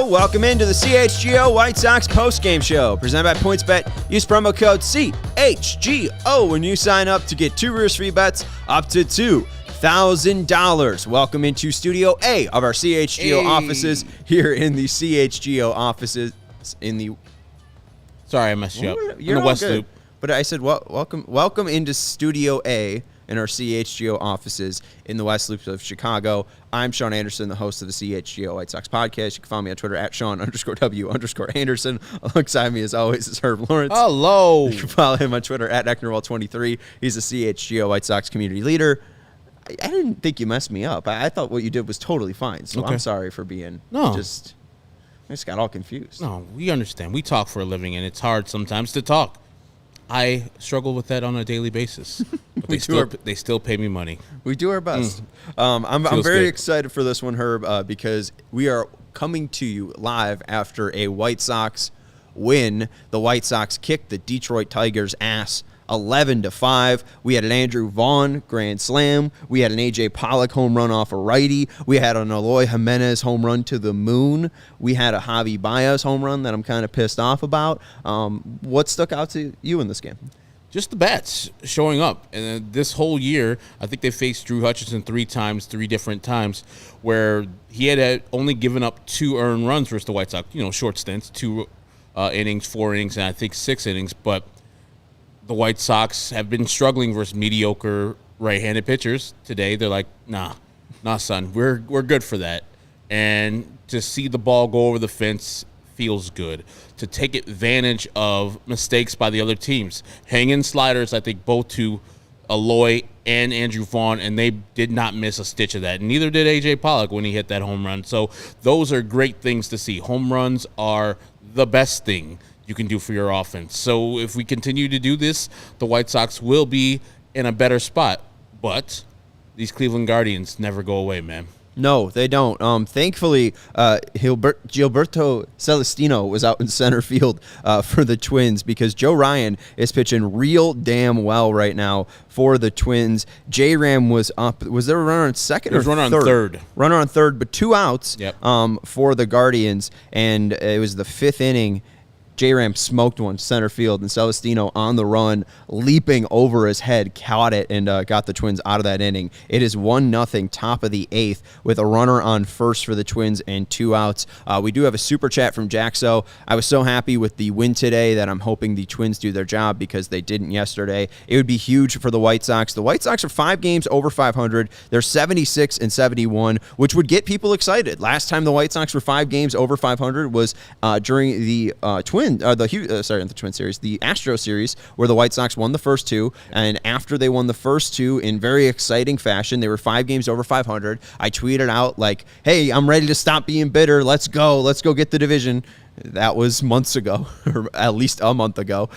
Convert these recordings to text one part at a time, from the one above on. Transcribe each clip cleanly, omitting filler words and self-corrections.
Welcome into the CHGO White Sox postgame show, presented by PointsBet. Use promo code CHGO when you sign up to get 2 risk-free bets up to $2,000. Welcome into Studio A of our CHGO offices here in the CHGO offices in the... Sorry, I messed you up. You're in the West good. Loop. But I said, welcome into Studio A in our CHGO offices in the West Loop of Chicago. I'm Sean Anderson, the host of the CHGO White Sox podcast. You can follow me on Twitter at Sean_W_Anderson. Alongside me, as always, is Herb Lawrence. Hello. You can follow him on Twitter at Ecknerwall23. He's a CHGO White Sox community leader. I didn't think you messed me up. I thought what you did was totally fine. So Okay. I'm sorry for being I just got all confused. No, we understand. We talk for a living, and it's hard sometimes to talk. I struggle with that on a daily basis, but they still pay me money. We do our best. I'm very excited for this one, Herb, because we are coming to you live after a White Sox win. The White Sox kicked the Detroit Tigers' ass 11-5. We had an Andrew Vaughn grand slam. We had an A.J. Pollock home run off a righty. We had an Eloy Jimenez home run to the moon. We had a Avi Garcia home run that I'm kind of pissed off about. What stuck out to you in this game? Just the bats showing up. And this whole year, I think they faced Drew Hutchison 3 different times, where he had only given up 2 earned runs versus the White Sox. Short stints, 2 innings, 4 innings, and I think 6 innings. But the White Sox have been struggling versus mediocre right-handed pitchers. Today, they're like, nah, son, we're good for that. And to see the ball go over the fence feels good. To take advantage of mistakes by the other teams. Hanging sliders, I think, both to Eloy and Andrew Vaughn, and they did not miss a stitch of that. Neither did A.J. Pollock when he hit that home run. So those are great things to see. Home runs are the best thing you can do for your offense. So if we continue to do this, the White Sox will be in a better spot. But these Guardians never go away, man. No, they don't. Thankfully, Gilberto Celestino was out in center field for the Twins because Joe Ryan is pitching real damn well right now for the Twins. J-Ram was up. Was there a runner on second or third? Runner on third. Runner on third, but 2 outs Yep. For the Guardians, and it was the 5th inning. J-Ram smoked one center field, and Celestino on the run, leaping over his head, caught it, and got the Twins out of that inning. It is 1-0, top of the 8th, with a runner on first for the Twins and 2 outs. We do have a super chat from Jaxo. I was so happy with the win today that I'm hoping the Twins do their job because they didn't yesterday. It would be huge for the White Sox. The White Sox are 5 games over 500. They're 76-71, which would get people excited. Last time the White Sox were 5 games over 500 was during the the Astro series, where the White Sox won the first 2, and after they won the first 2 in very exciting fashion, they were 5 games over 500. I tweeted out like, "Hey, I'm ready to stop being bitter. Let's go get the division." That was months ago, or at least a month ago.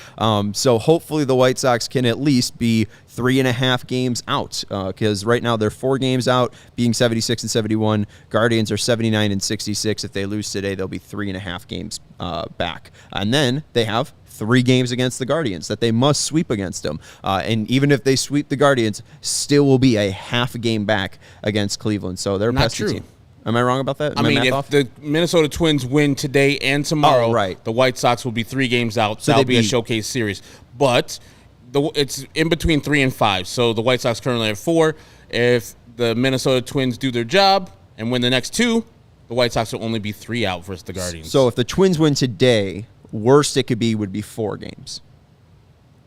So hopefully the White Sox can at least be 3.5 games out, because right now they're 4 games out, being 76-71. Guardians are 79-66. If they lose today, they'll be 3.5 games back. And then they have 3 games against the Guardians that they must sweep against them. And even if they sweep the Guardians, still will be a half game back against Cleveland. So they're a pesky team. Am I wrong about that? I mean, if the Minnesota Twins win today and tomorrow, the White Sox will be 3 games out. So that'll be a showcase series. But it's in between 3 and 5. So the White Sox currently have 4. If the Minnesota Twins do their job and win the next 2, the White Sox will only be 3 out versus the Guardians. So if the Twins win today, worst it could be would be 4 games.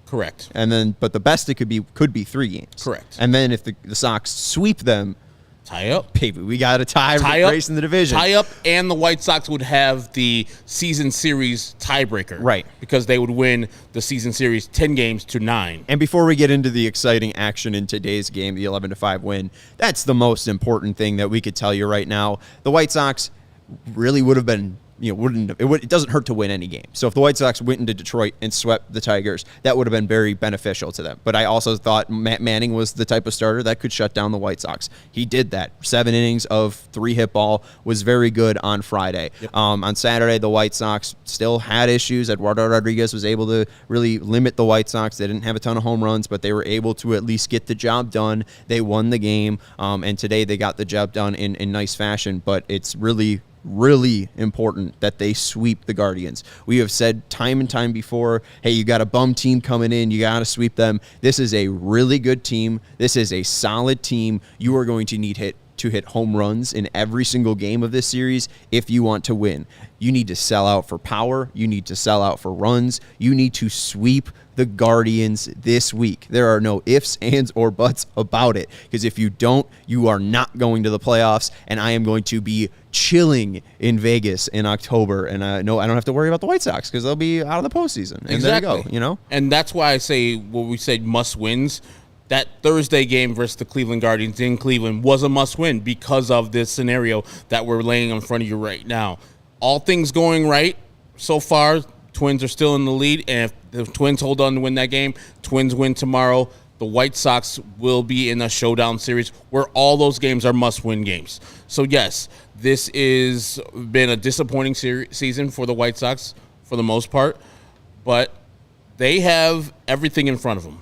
Correct. And then, but the best it could be 3 games. Correct. And then if the Sox sweep them, tie up. Baby, we got a tie race in the division. Tie up, and the White Sox would have the season series tiebreaker. Right. Because they would win the season series 10 games to 9. And before we get into the exciting action in today's game, the 11-5 win, that's the most important thing that we could tell you right now. The White Sox really would have been it doesn't hurt to win any game. So if the White Sox went into Detroit and swept the Tigers, that would have been very beneficial to them. But I also thought Matt Manning was the type of starter that could shut down the White Sox. He did that. 7 innings of 3-hit ball was very good on Friday. Yep. On Saturday, the White Sox still had issues. Eduardo Rodriguez was able to really limit the White Sox. They didn't have a ton of home runs, but they were able to at least get the job done. They won the game, and today they got the job done in nice fashion. But it's really really important that they sweep the Guardians. We have said time and time before, hey, you got a bum team coming in, you got to sweep them. This is a really good team. This is a solid team. You are going to need to hit home runs in every single game of this series if you want to win. You need to sell out for power. You need to sell out for runs. You need to sweep the Guardians this week. There are no ifs, ands, or buts about it, because if you don't, you are not going to the playoffs, and I am going to be chilling in Vegas in October, and no, I don't have to worry about the White Sox because they'll be out of the postseason. And exactly. There you go, you know? And that's why I say what we said must-wins. That Thursday game versus the Cleveland Guardians in Cleveland was a must-win because of this scenario that we're laying in front of you right now. All things going right so far. Twins are still in the lead, and if the Twins hold on to win that game, Twins win tomorrow, the White Sox will be in a showdown series where all those games are must-win games. So, yes, this has been a disappointing season for the White Sox for the most part, but they have everything in front of them.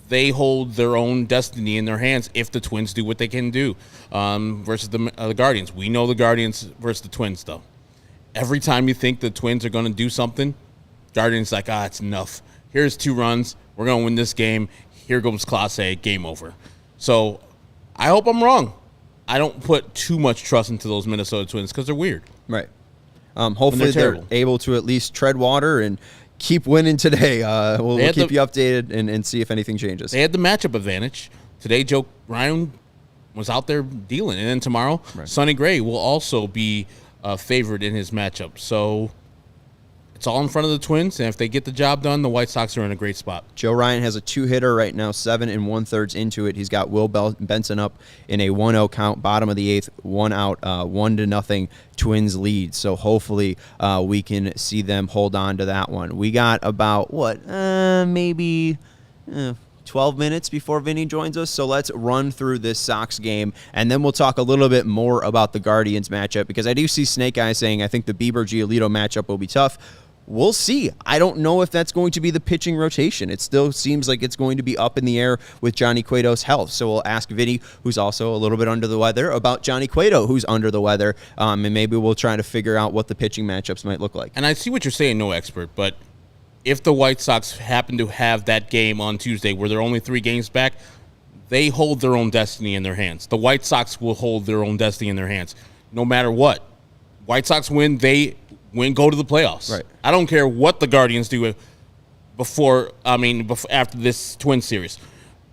They hold their own destiny in their hands if the Twins do what they can do versus the Guardians. We know the Guardians versus the Twins, though. Every time you think the Twins are going to do something, Guardians like, it's enough. Here's 2 runs. We're going to win this game. Here goes Class A. Game over. So I hope I'm wrong. I don't put too much trust into those Minnesota Twins because they're weird. Right. Hopefully they're able to at least tread water and keep winning today. We'll keep you updated and see if anything changes. They had the matchup advantage. Today, Joe Ryan was out there dealing. And then tomorrow, Sonny Gray will also be favored in his matchup. So it's all in front of the Twins, and if they get the job done, the White Sox are in a great spot. Joe Ryan has a 2-hitter right now, 7 1/3 into it. He's got Will Benson up in a 1-0 count, bottom of the 8th, 1 out, 1-0 Twins lead. So hopefully we can see them hold on to that one. We got about, maybe 12 minutes before Vinny joins us, so let's run through this Sox game, and then we'll talk a little bit more about the Guardians matchup, because I do see Snake Eye saying I think the Bieber-Giolito matchup will be tough. We'll see. I don't know if that's going to be the pitching rotation. It still seems like it's going to be up in the air with Johnny Cueto's health. So we'll ask Vinny, who's also a little bit under the weather, about Johnny Cueto, who's under the weather, and maybe we'll try to figure out what the pitching matchups might look like. And I see what you're saying, no expert, but if the White Sox happen to have that game on Tuesday where they're only 3 games back, they hold their own destiny in their hands. The White Sox will hold their own destiny in their hands no matter what. White Sox win, they go to the playoffs. Right. I don't care what the Guardians do after this Twin series.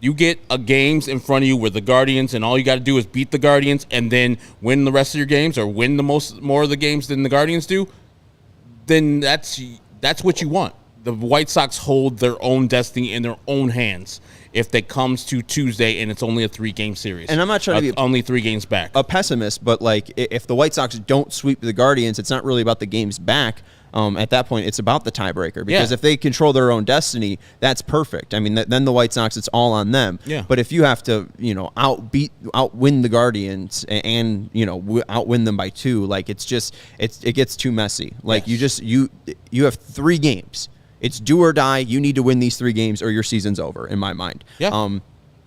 You get games in front of you where the Guardians, and all you got to do is beat the Guardians and then win the rest of your games, or win more of the games than the Guardians do, then that's what you want. The White Sox hold their own destiny in their own hands if it comes to Tuesday and it's only a 3-game series. And I'm not trying to be only 3 games back. A pessimist, but like if the White Sox don't sweep the Guardians, it's not really about the games back. At that point, it's about the tiebreaker, because if they control their own destiny, that's perfect. I mean, then the White Sox, it's all on them. Yeah. But if you have to, outwin the Guardians and outwin them by 2, like it gets too messy. Like yes. you have 3 games. It's do or die. You need to win these 3 games or your season's over, in my mind. Yeah.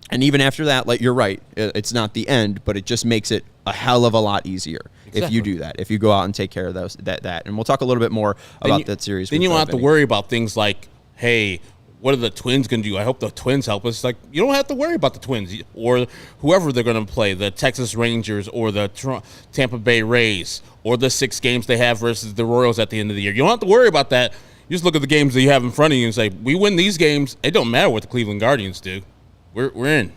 And even after that, like, you're right, it's not the end, but it just makes it a hell of a lot easier if you do that, if you go out and take care of that. And we'll talk a little bit more about that series. Then you don't have to worry about things like, hey, what are the Twins going to do? I hope the Twins help us. Like, you don't have to worry about the Twins or whoever they're going to play, the Texas Rangers or the Tampa Bay Rays, or the 6 games they have versus the Royals at the end of the year. You don't have to worry about that. You just look at the games that you have in front of you and say, we win these games. It don't matter what the Cleveland Guardians do. We're in.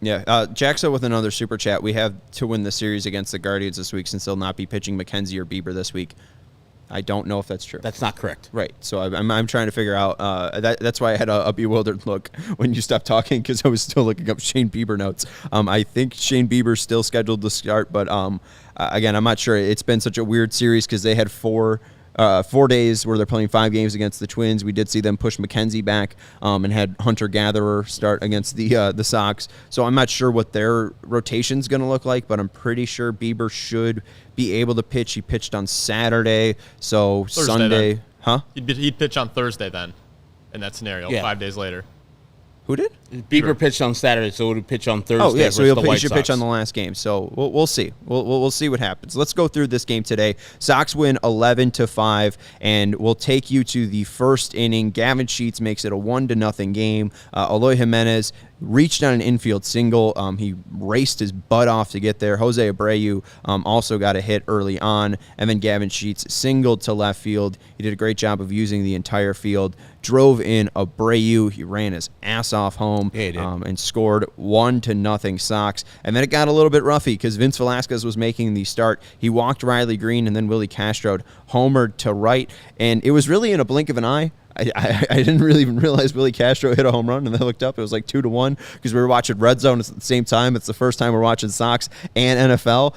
Yeah, Jackson with another super chat. We have to win the series against the Guardians this week, since they'll not be pitching McKenzie or Bieber this week. I don't know if that's true. That's not correct. Right. So I'm trying to figure out. That's why I had a bewildered look when you stopped talking, because I was still looking up Shane Bieber notes. I think Shane Bieber's still scheduled to start, but again, I'm not sure. It's been such a weird series because they had 4 days where they're playing 5 games against the Twins. We did see them push McKenzie back and had Hunter-Gatherer start against the Sox. So I'm not sure what their rotation's going to look like, but I'm pretty sure Bieber should be able to pitch. He pitched on Saturday, so Thursday, Sunday. then. Huh? He'd pitch on Thursday then, in that scenario, 5 days later. Who did? Bieber pitched on Saturday, so he'll pitch on Thursday. Oh, yeah, so he should pitch Sox. on the last game. So we'll see. We'll see what happens. Let's go through this game today. Sox win 11-5, and we'll take you to the first inning. Gavin Sheets makes it a 1-0 game. Eloy Jimenez reached on an infield single. He raced his butt off to get there. Jose Abreu also got a hit early on, and then Gavin Sheets singled to left field. He did a great job of using the entire field. Drove in Abreu. He ran his ass off home and scored 1-0 Sox. And then it got a little bit roughy because Vince Velasquez was making the start. He walked Riley Green, and then Willie Castro homered to right. And it was really in a blink of an eye. I didn't really even realize Willie Castro hit a home run, and then I looked up. It was like 2-1 because we were watching Red Zone at the same time. It's the first time we're watching Sox and NFL.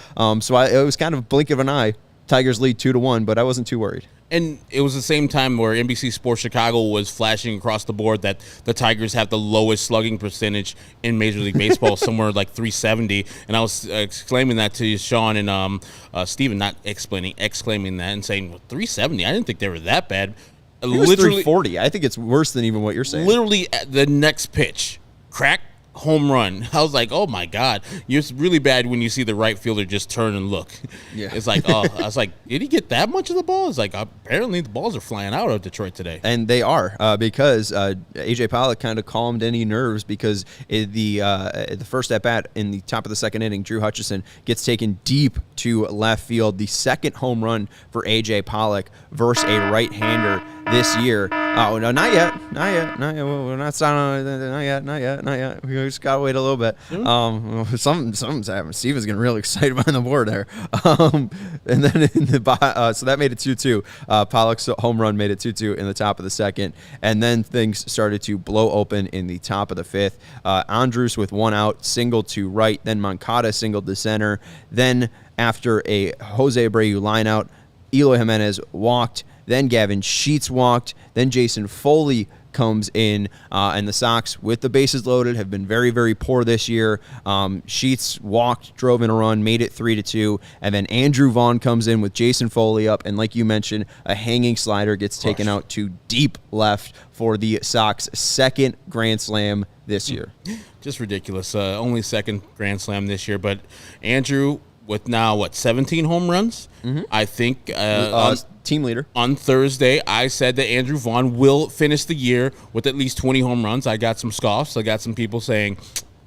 It was kind of a blink of an eye. Tigers lead 2-1, but I wasn't too worried. And it was the same time where NBC Sports Chicago was flashing across the board that the Tigers have the lowest slugging percentage in Major League Baseball, somewhere like 370. And I was exclaiming that to Sean and Steven, not exclaiming that and saying, well, 370? I didn't think they were that bad. It was 340. I think it's worse than even what you're saying. Literally at the next pitch, crack, home run. I was like, oh my God. It's really bad when you see the right fielder just turn and look. Yeah. It's like, oh, I was like, did he get that much of the ball? It's like, apparently the balls are flying out of Detroit today. And they are because A.J. Pollock kind of calmed any nerves because the first at-bat in the top of the second inning, Drew Hutchison gets taken deep to left field. The second home run for A.J. Pollock versus a right-hander this year. Oh, no, not yet. We're not starting. Not yet. We just got to wait a little bit. Something's happening. Steven's getting really excited behind the board there. And then so that made it 2-2. Pollock's home run made it 2-2 in the top of the second. And then things started to blow open in the top of the fifth. Andrews with one out, singled to right. Then Moncada singled to center. Then after a Jose Abreu lineout, Eloy Jimenez walked. Then Gavin Sheets walked. Then Jason Foley comes in, and the Sox, with the bases loaded, have been very, very poor this year. Sheets walked, drove in a run, made it 3-2, and then Andrew Vaughn comes in with Jason Foley up, and like you mentioned, a hanging slider gets taken out to deep left for the Sox' second grand slam this year. Just ridiculous. Only second grand slam this year, but Andrew, with now, 17 home runs? Mm-hmm. I think team leader. On Thursday, I said that Andrew Vaughn will finish the year with at least 20 home runs. I got some scoffs. I got some people saying,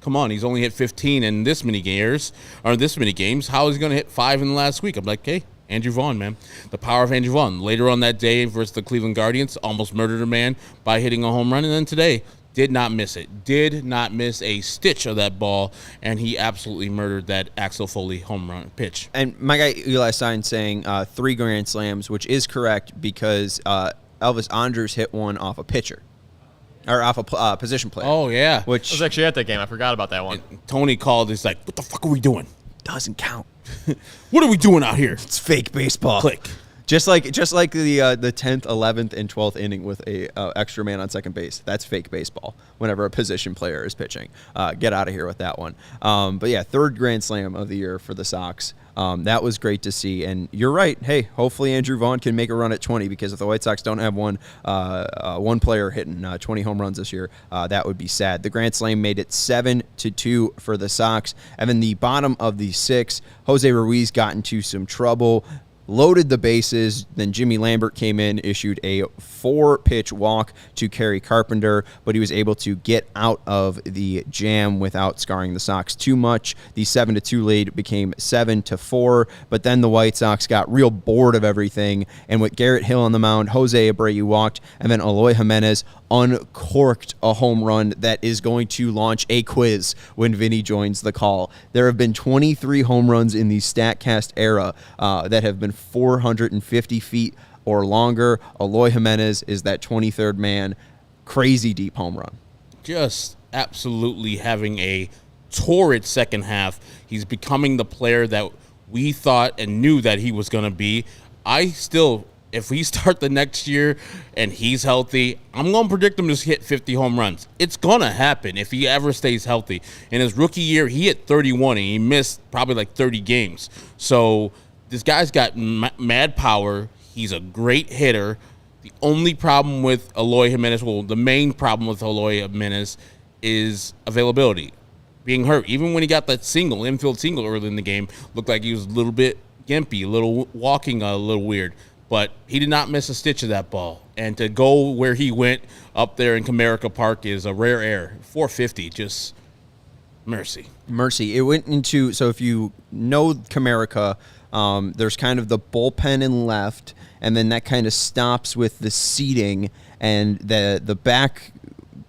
come on, he's only hit 15 in this many games. How is he going to hit 5 in the last week? I'm like, hey, Andrew Vaughn, man. The power of Andrew Vaughn. Later on that day versus the Cleveland Guardians, almost murdered a man by hitting a home run. And then today, did not miss it. Did not miss a stitch of that ball, and he absolutely murdered that Axel Foley home run pitch. And my guy Eli Stein saying 3 grand slams, which is correct because Elvis Andrus hit one off a pitcher. Or off a position player. Oh, yeah. Which I was actually at that game. I forgot about that one. Tony called. He's like, what the fuck are we doing? Doesn't count. What are we doing out here? It's fake baseball. Click. Just like the 10th, 11th, and 12th inning with a extra man on second base. That's fake baseball whenever a position player is pitching. Get out of here with that one. But, yeah, 3rd grand slam of the year for the Sox. That was great to see. And you're right. Hey, hopefully Andrew Vaughn can make a run at 20 because if the White Sox don't have one player hitting 20 home runs this year, that would be sad. The grand slam made it 7-2 for the Sox. And then the bottom of the 6, Jose Ruiz got into some trouble. Loaded the bases, then Jimmy Lambert came in, issued a 4-pitch walk to Kerry Carpenter, but he was able to get out of the jam without scarring the Sox too much. The 7-2 lead became 7-4, but then the White Sox got real bored of everything, and with Garrett Hill on the mound, Jose Abreu walked, and then Eloy Jimenez uncorked a home run that is going to launch a quiz when Vinny joins the call. There have been 23 home runs in the StatCast era that have been 450 feet or longer. Eloy Jimenez is that 23rd man. Crazy deep home run. Just absolutely having a torrid second half. He's becoming the player that we thought and knew that he was going to be. If we start the next year and he's healthy, I'm going to predict him to hit 50 home runs. It's going to happen if he ever stays healthy. In his rookie year, he hit 31, and he missed probably like 30 games. So this guy's got mad power. He's a great hitter. The only problem with Eloy Jimenez, the main problem with Eloy Jimenez is availability. Being hurt, even when he got that infield single early in the game, looked like he was a little bit gimpy, a little walking a little weird. But he did not miss a stitch of that ball. And to go where he went up there in Comerica Park is a rare air. 450, just mercy. Mercy. It went into, so if you know Comerica, there's kind of the bullpen in left, and then that kind of stops with the seating and the back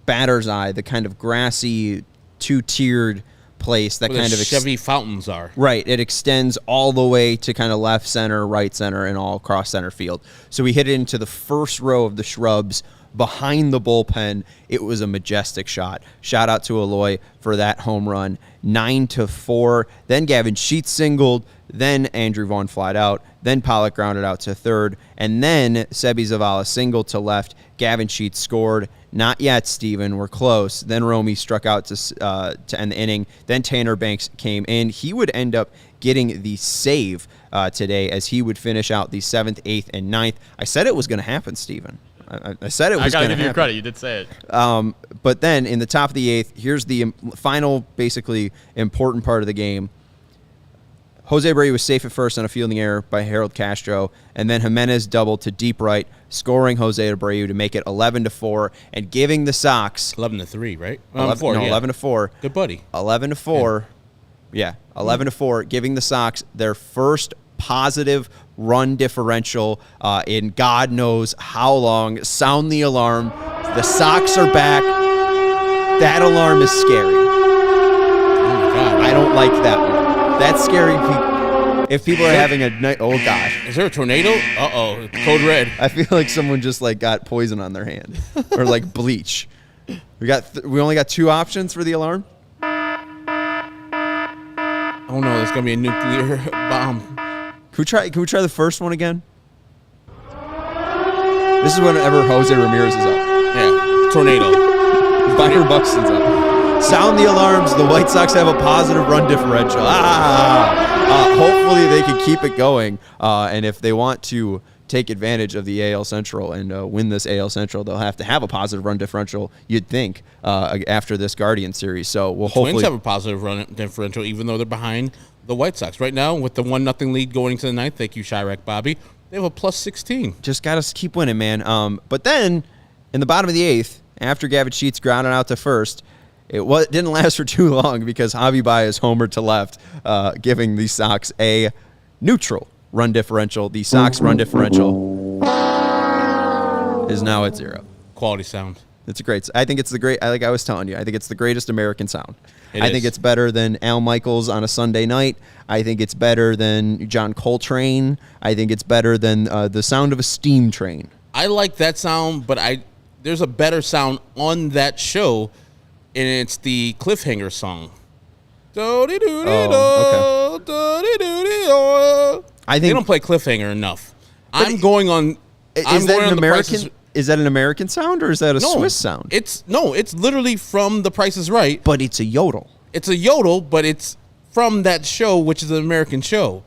batter's eye, the kind of grassy, two-tiered place that where kind of Chevy fountains are. Right. It extends all the way to kind of left center, right center, and all across center field. So we hit it into the first row of the shrubs behind the bullpen. It was a majestic shot. Shout out to Eloy for that home run. 9-4. Then Gavin Sheets singled. Then Andrew Vaughn flied out. Then Pollock grounded out to third. And then Sebi Zavala singled to left. Gavin Sheets scored. Not yet, Steven. We're close. Then Romy struck out to end the inning. Then Tanner Banks came in. He would end up getting the save today as he would finish out the 7th, 8th, and 9th. I said it was going to happen, Steven. I said it was going to happen. I got to give you credit. You did say it. But then in the top of the 8th, here's the final, basically, important part of the game. Jose Abreu was safe at first on a fielding error by Harold Castro, and then Jimenez doubled to deep right, scoring Jose Abreu to make it 11-4 and giving the Sox 11-3, right? 11-4. Good buddy. 11-4. Yeah, 11-4, giving the Sox their first positive run differential in God knows how long. Sound the alarm. The Sox are back. That alarm is scary. Oh my God. I don't like that one. That's scary. If people are having a night, oh gosh, is there a tornado? Uh-oh, code red. I feel like someone just like got poison on their hand, or like bleach. We only got 2 options for the alarm. Oh no, there's gonna be a nuclear bomb. Can we try the first one again? This is whenever Jose Ramirez is up. Yeah, tornado. Byron Buxton's up. Sound the alarms. The White Sox have a positive run differential. Hopefully they can keep it going. And if they want to take advantage of the AL Central and win this AL Central, they'll have to have a positive run differential, you'd think, after this Guardian series. So we'll hopefully Twins have a positive run differential, even though they're behind the White Sox. Right now, with the 1-0 lead going into the 9th, thank you, Chirac Bobby, they have a +16. Just got to keep winning, man. But then, in the bottom of the 8th, after Gavin Sheets grounded out to first, it didn't last for too long because Javi Baez homered to left, giving the Sox a neutral run differential. The Sox run differential is now at 0. Quality sound. It's a great. I think it's like I was telling you, I think it's the greatest American sound. I think it's better than Al Michaels on a Sunday night. I think it's better than John Coltrane. I think it's better than the sound of a steam train. I like that sound, but there's a better sound on that show, and it's the cliffhanger song. Oh, I think they don't play cliffhanger enough. I'm going on. Is that an American? Is that an American sound or is that a Swiss sound? It's literally from The Price is Right. But it's a yodel. It's a yodel, but it's from that show, which is an American show.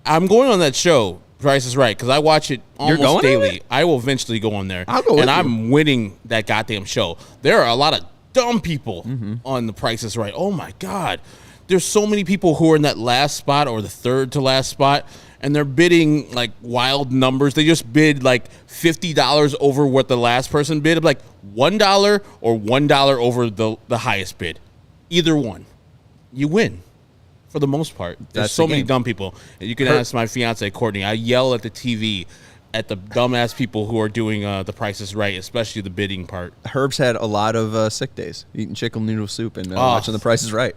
I'm going on that show, Price is Right, because I watch it almost daily. I will eventually go on there. I'll go with you. I'm winning that goddamn show. There are a lot of dumb people on The Price is Right. Oh, my God. There's so many people who are in that last spot or the third to last spot, and they're bidding like wild numbers. They just bid like $50 over what the last person bid. Like $1 or $1 over the highest bid. Either one. You win for the most part. There's so many dumb people. You can ask my fiance, Courtney. I yell at the TV at the dumbass people who are doing The Price is Right, especially the bidding part. Herb's had a lot of sick days, eating chicken noodle soup and watching The Price is Right.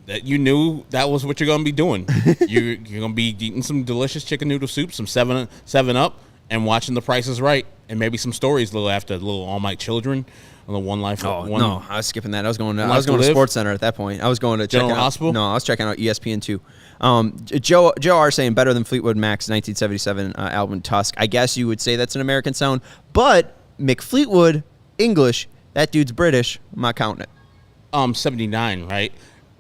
That you knew that was what you're going to be doing. You're going to be eating some delicious chicken noodle soup, some 7-Up, and watching The Price is Right, and maybe some stories a little after, a little All My Children, a little One Life. No, I was skipping that. I was going to Sports Center at that point. I was going to General Hospital? No, I was checking out ESPN 2. Joe R saying better than Fleetwood Mac's 1977 album Tusk. I guess you would say that's an American sound, but McFleetwood, English, that dude's British. I'm not counting it. 79, right?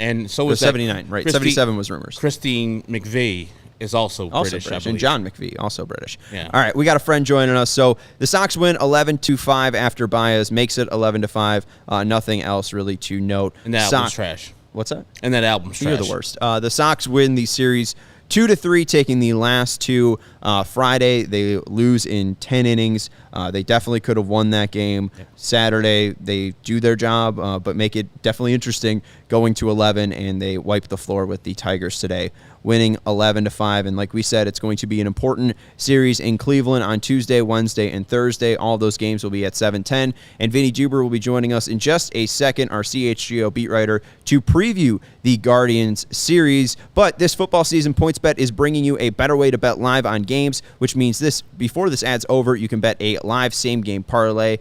And so was 79, right? 77 was Rumors. Christine McVie is also British. I And believe. John McVie, also British. Yeah. All right, we got a friend joining us. So the Sox win 11-5 after Baez, makes it 11-5. Nothing else really to note. And that album's trash. What's that? And that album's trash. You're the worst. The Sox win the series 2-3, taking the last two. Friday, they lose in 10 innings. They definitely could have won that game. Saturday, they do their job, but make it definitely interesting going to 11, and they wipe the floor with the Tigers today, winning 11-5. And like we said, it's going to be an important series in Cleveland on Tuesday, Wednesday, and Thursday. All those games will be at 7:10. And Vinny Duber will be joining us in just a second, our CHGO beat writer, to preview the Guardians series. But this football season, PointsBet is bringing you a better way to bet live on games, which means before this ad's over, you can bet a live same-game parlay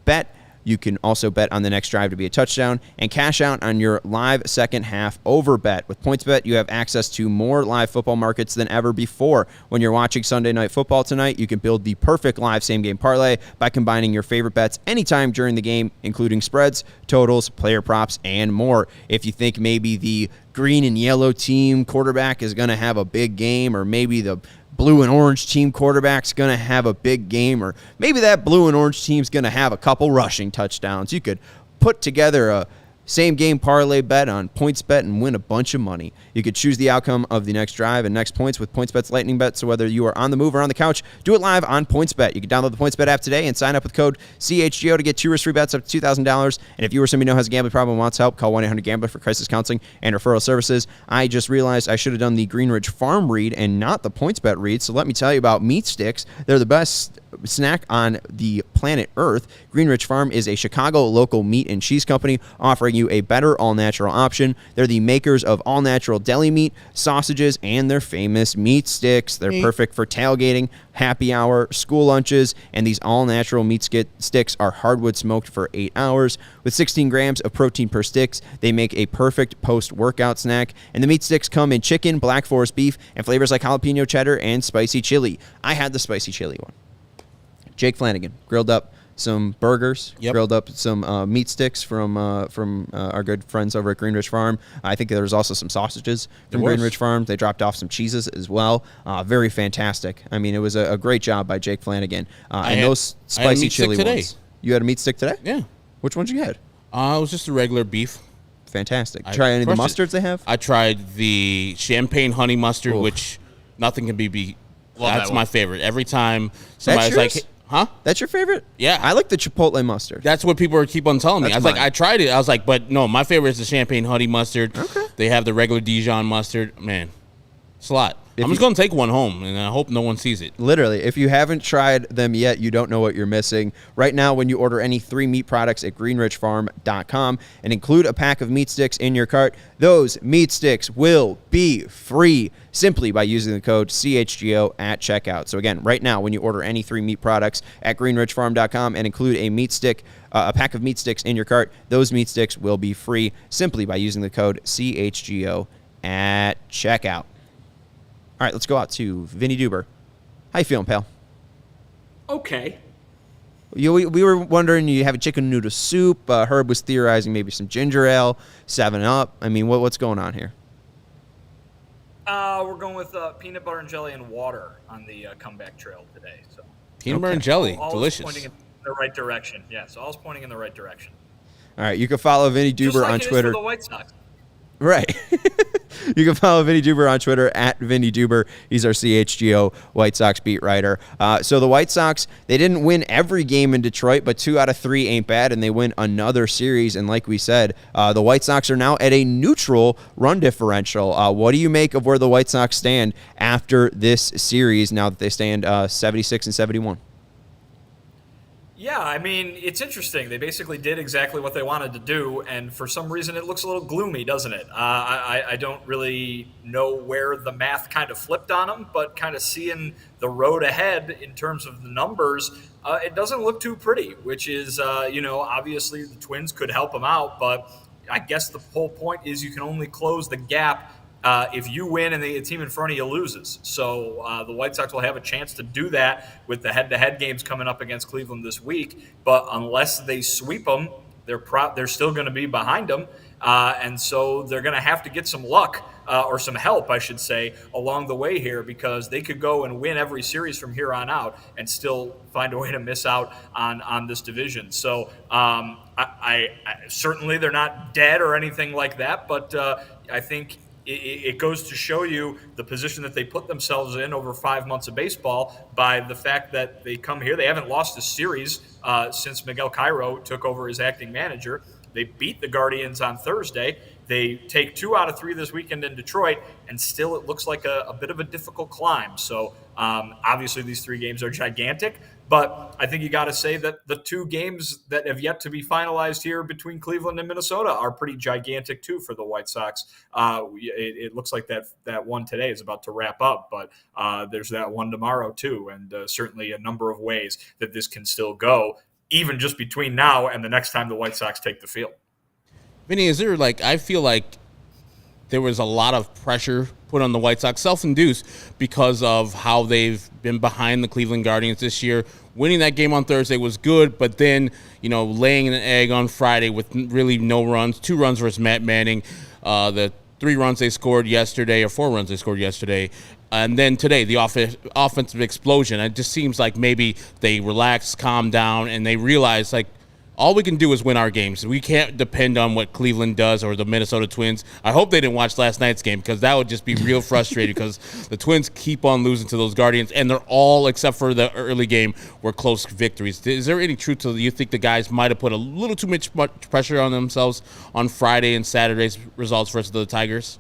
bet. You can also bet on the next drive to be a touchdown and cash out on your live second half over bet. With PointsBet, you have access to more live football markets than ever before. When you're watching Sunday Night Football tonight, you can build the perfect live same-game parlay by combining your favorite bets anytime during the game, including spreads, totals, player props, and more. If you think maybe the green and yellow team quarterback is going to have a big game, or maybe the blue and orange team quarterback's going to have a big game, or maybe that blue and orange team's going to have a couple rushing touchdowns, you could put together a same-game parlay bet on PointsBet and win a bunch of money. You could choose the outcome of the next drive and next points with PointsBet's Lightning Bet, so whether you are on the move or on the couch, do it live on PointsBet. You can download the PointsBet app today and sign up with code CHGO to get 2 risk-free bets up to $2,000. And if you or somebody you know has a gambling problem and wants help, call 1-800-GAMBLER for crisis counseling and referral services. I just realized I should have done the Greenridge Farm read and not the PointsBet read, so let me tell you about meat sticks. They're the best snack on the planet Earth. Greenridge Farm is a Chicago local meat and cheese company offering you a better all-natural option. They're the makers of all-natural deli meat, sausages, and their famous meat sticks. They're perfect for tailgating, happy hour, school lunches, and these all-natural meat sticks are hardwood smoked for 8 hours. With 16 grams of protein per sticks, they make a perfect post-workout snack. And the meat sticks come in chicken, black forest beef, and flavors like jalapeno cheddar and spicy chili. I had the spicy chili one. Jake Flanagan grilled up some burgers, grilled up some meat sticks from our good friends over at Greenridge Farm. I think there was also some sausages from Greenridge Farm. They dropped off some cheeses as well. Very fantastic. I mean, it was a great job by Jake Flanagan. And those spicy chili ones. You had a meat stick today? Yeah. Which ones you had? It was just a regular beef. Fantastic. Try any of the mustards they have? I tried the champagne honey mustard, which nothing can be beat. That's my favorite. Every time somebody's like, huh? That's your favorite? Yeah. I like the chipotle mustard. That's what people keep on telling me. That's I was mine. like, I tried it. I was like, but no, my favorite is the champagne honey mustard. Okay. They have the regular Dijon mustard. Man, it's a lot. I'm just going to take one home, and I hope no one sees it. Literally, if you haven't tried them yet, you don't know what you're missing. Right now, when you order any 3 meat products at greenridgefarm.com and include a pack of meat sticks in your cart, those meat sticks will be free simply by using the code CHGO at checkout. So again, right now, when you order any 3 meat products at greenridgefarm.com and include a pack of meat sticks in your cart, those meat sticks will be free simply by using the code CHGO at checkout. All right, let's go out to Vinny Duber. How you feeling, pal? Okay. We were wondering, you have a chicken noodle soup. Herb was theorizing maybe some ginger ale, 7-Up. I mean, what's going on here? We're going with peanut butter and jelly and water on the comeback trail today. So Peanut butter and jelly, all delicious. pointing in the right direction. Yeah, so all's pointing in the right direction. All right, you can follow Vinny Just Duber like on it is Twitter. for the White Sox. Right. You can follow Vinny Duber on Twitter at Vinny Duber. He's our CHGO White Sox beat writer. So the White Sox, they didn't win every game in Detroit, but 2 out of 3 ain't bad, and they win another series. And like we said, the White Sox are now at a neutral run differential. What do you make of where the White Sox stand after this series now that they stand 76 and 71? Yeah, I mean, it's interesting. They basically did exactly what they wanted to do, and for some reason it looks a little gloomy, doesn't it? I don't really know where the math kind of flipped on them, but kind of seeing the road ahead in terms of the numbers, it doesn't look too pretty, which is, obviously the Twins could help them out, but I guess the whole point is you can only close the gap if you win and the team in front of you loses. So the White Sox will have a chance to do that with the head-to-head games coming up against Cleveland this week. But unless they sweep them, they're still going to be behind them. And so they're going to have to get some luck or some help, I should say, along the way here, because they could go and win every series from here on out and still find a way to miss out on this division. So I certainly they're not dead or anything like that, but I think it goes to show you the position that they put themselves in over 5 months of baseball by the fact that they come here. They haven't lost a series since Miguel Cairo took over as acting manager. They beat the Guardians on Thursday. They take 2 out of 3 this weekend in Detroit, and still it looks like a bit of a difficult climb. So obviously these 3 games are gigantic, but I think you got to say that the 2 games that have yet to be finalized here between Cleveland and Minnesota are pretty gigantic too for the White Sox. It looks like that one today is about to wrap up, but there's that one tomorrow too, and certainly a number of ways that this can still go, even just between now and the next time the White Sox take the field. Vinny, is there I feel like there was a lot of pressure put on the White Sox, self-induced, because of how they've been behind the Cleveland Guardians this year. Winning that game on Thursday was good, but then, laying an egg on Friday with really no runs, 2 runs versus Matt Manning, the 3 runs they scored yesterday, or 4 runs they scored yesterday, and then today, the offensive explosion. It just seems like maybe they relaxed, calmed down, and they realized, all we can do is win our games. We can't depend on what Cleveland does or the Minnesota Twins. I hope they didn't watch last night's game, because that would just be real frustrating, because the Twins keep on losing to those Guardians, and they're all, except for the early game, were close victories. Is there any truth to you think the guys might have put a little too much pressure on themselves on Friday and Saturday's results versus the Tigers?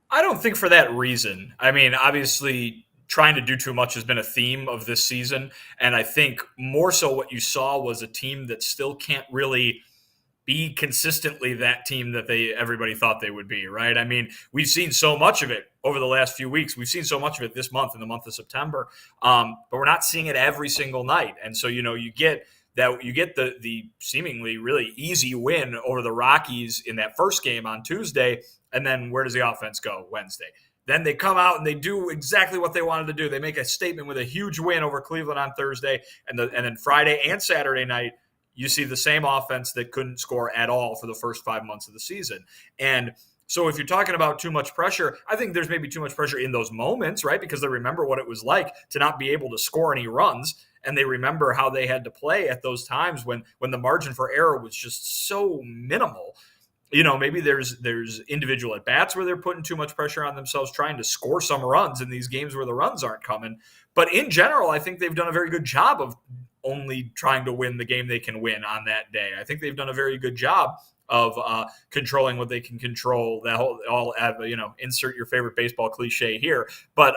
I don't think for that reason. I mean, obviously, trying to do too much has been a theme of this season. And I think more so what you saw was a team that still can't really be consistently that team that everybody thought they would be, right? I mean, we've seen so much of it over the last few weeks. We've seen so much of it this month, in the month of September, but we're not seeing it every single night. And so, you get the seemingly really easy win over the Rockies in that first game on Tuesday. And then where does the offense go Wednesday? Then they come out and they do exactly what they wanted to do. They make a statement with a huge win over Cleveland on Thursday, and then Friday and Saturday night, you see the same offense that couldn't score at all for the first 5 months of the season. And so if you're talking about too much pressure, I think there's maybe too much pressure in those moments, right? Because they remember what it was like to not be able to score any runs, and they remember how they had to play at those times when the margin for error was just so minimal. Maybe there's individual at bats where they're putting too much pressure on themselves, trying to score some runs in these games where the runs aren't coming. But in general, I think they've done a very good job of only trying to win the game they can win on that day. I think they've done a very good job of controlling what they can control. That whole insert your favorite baseball cliche here. But,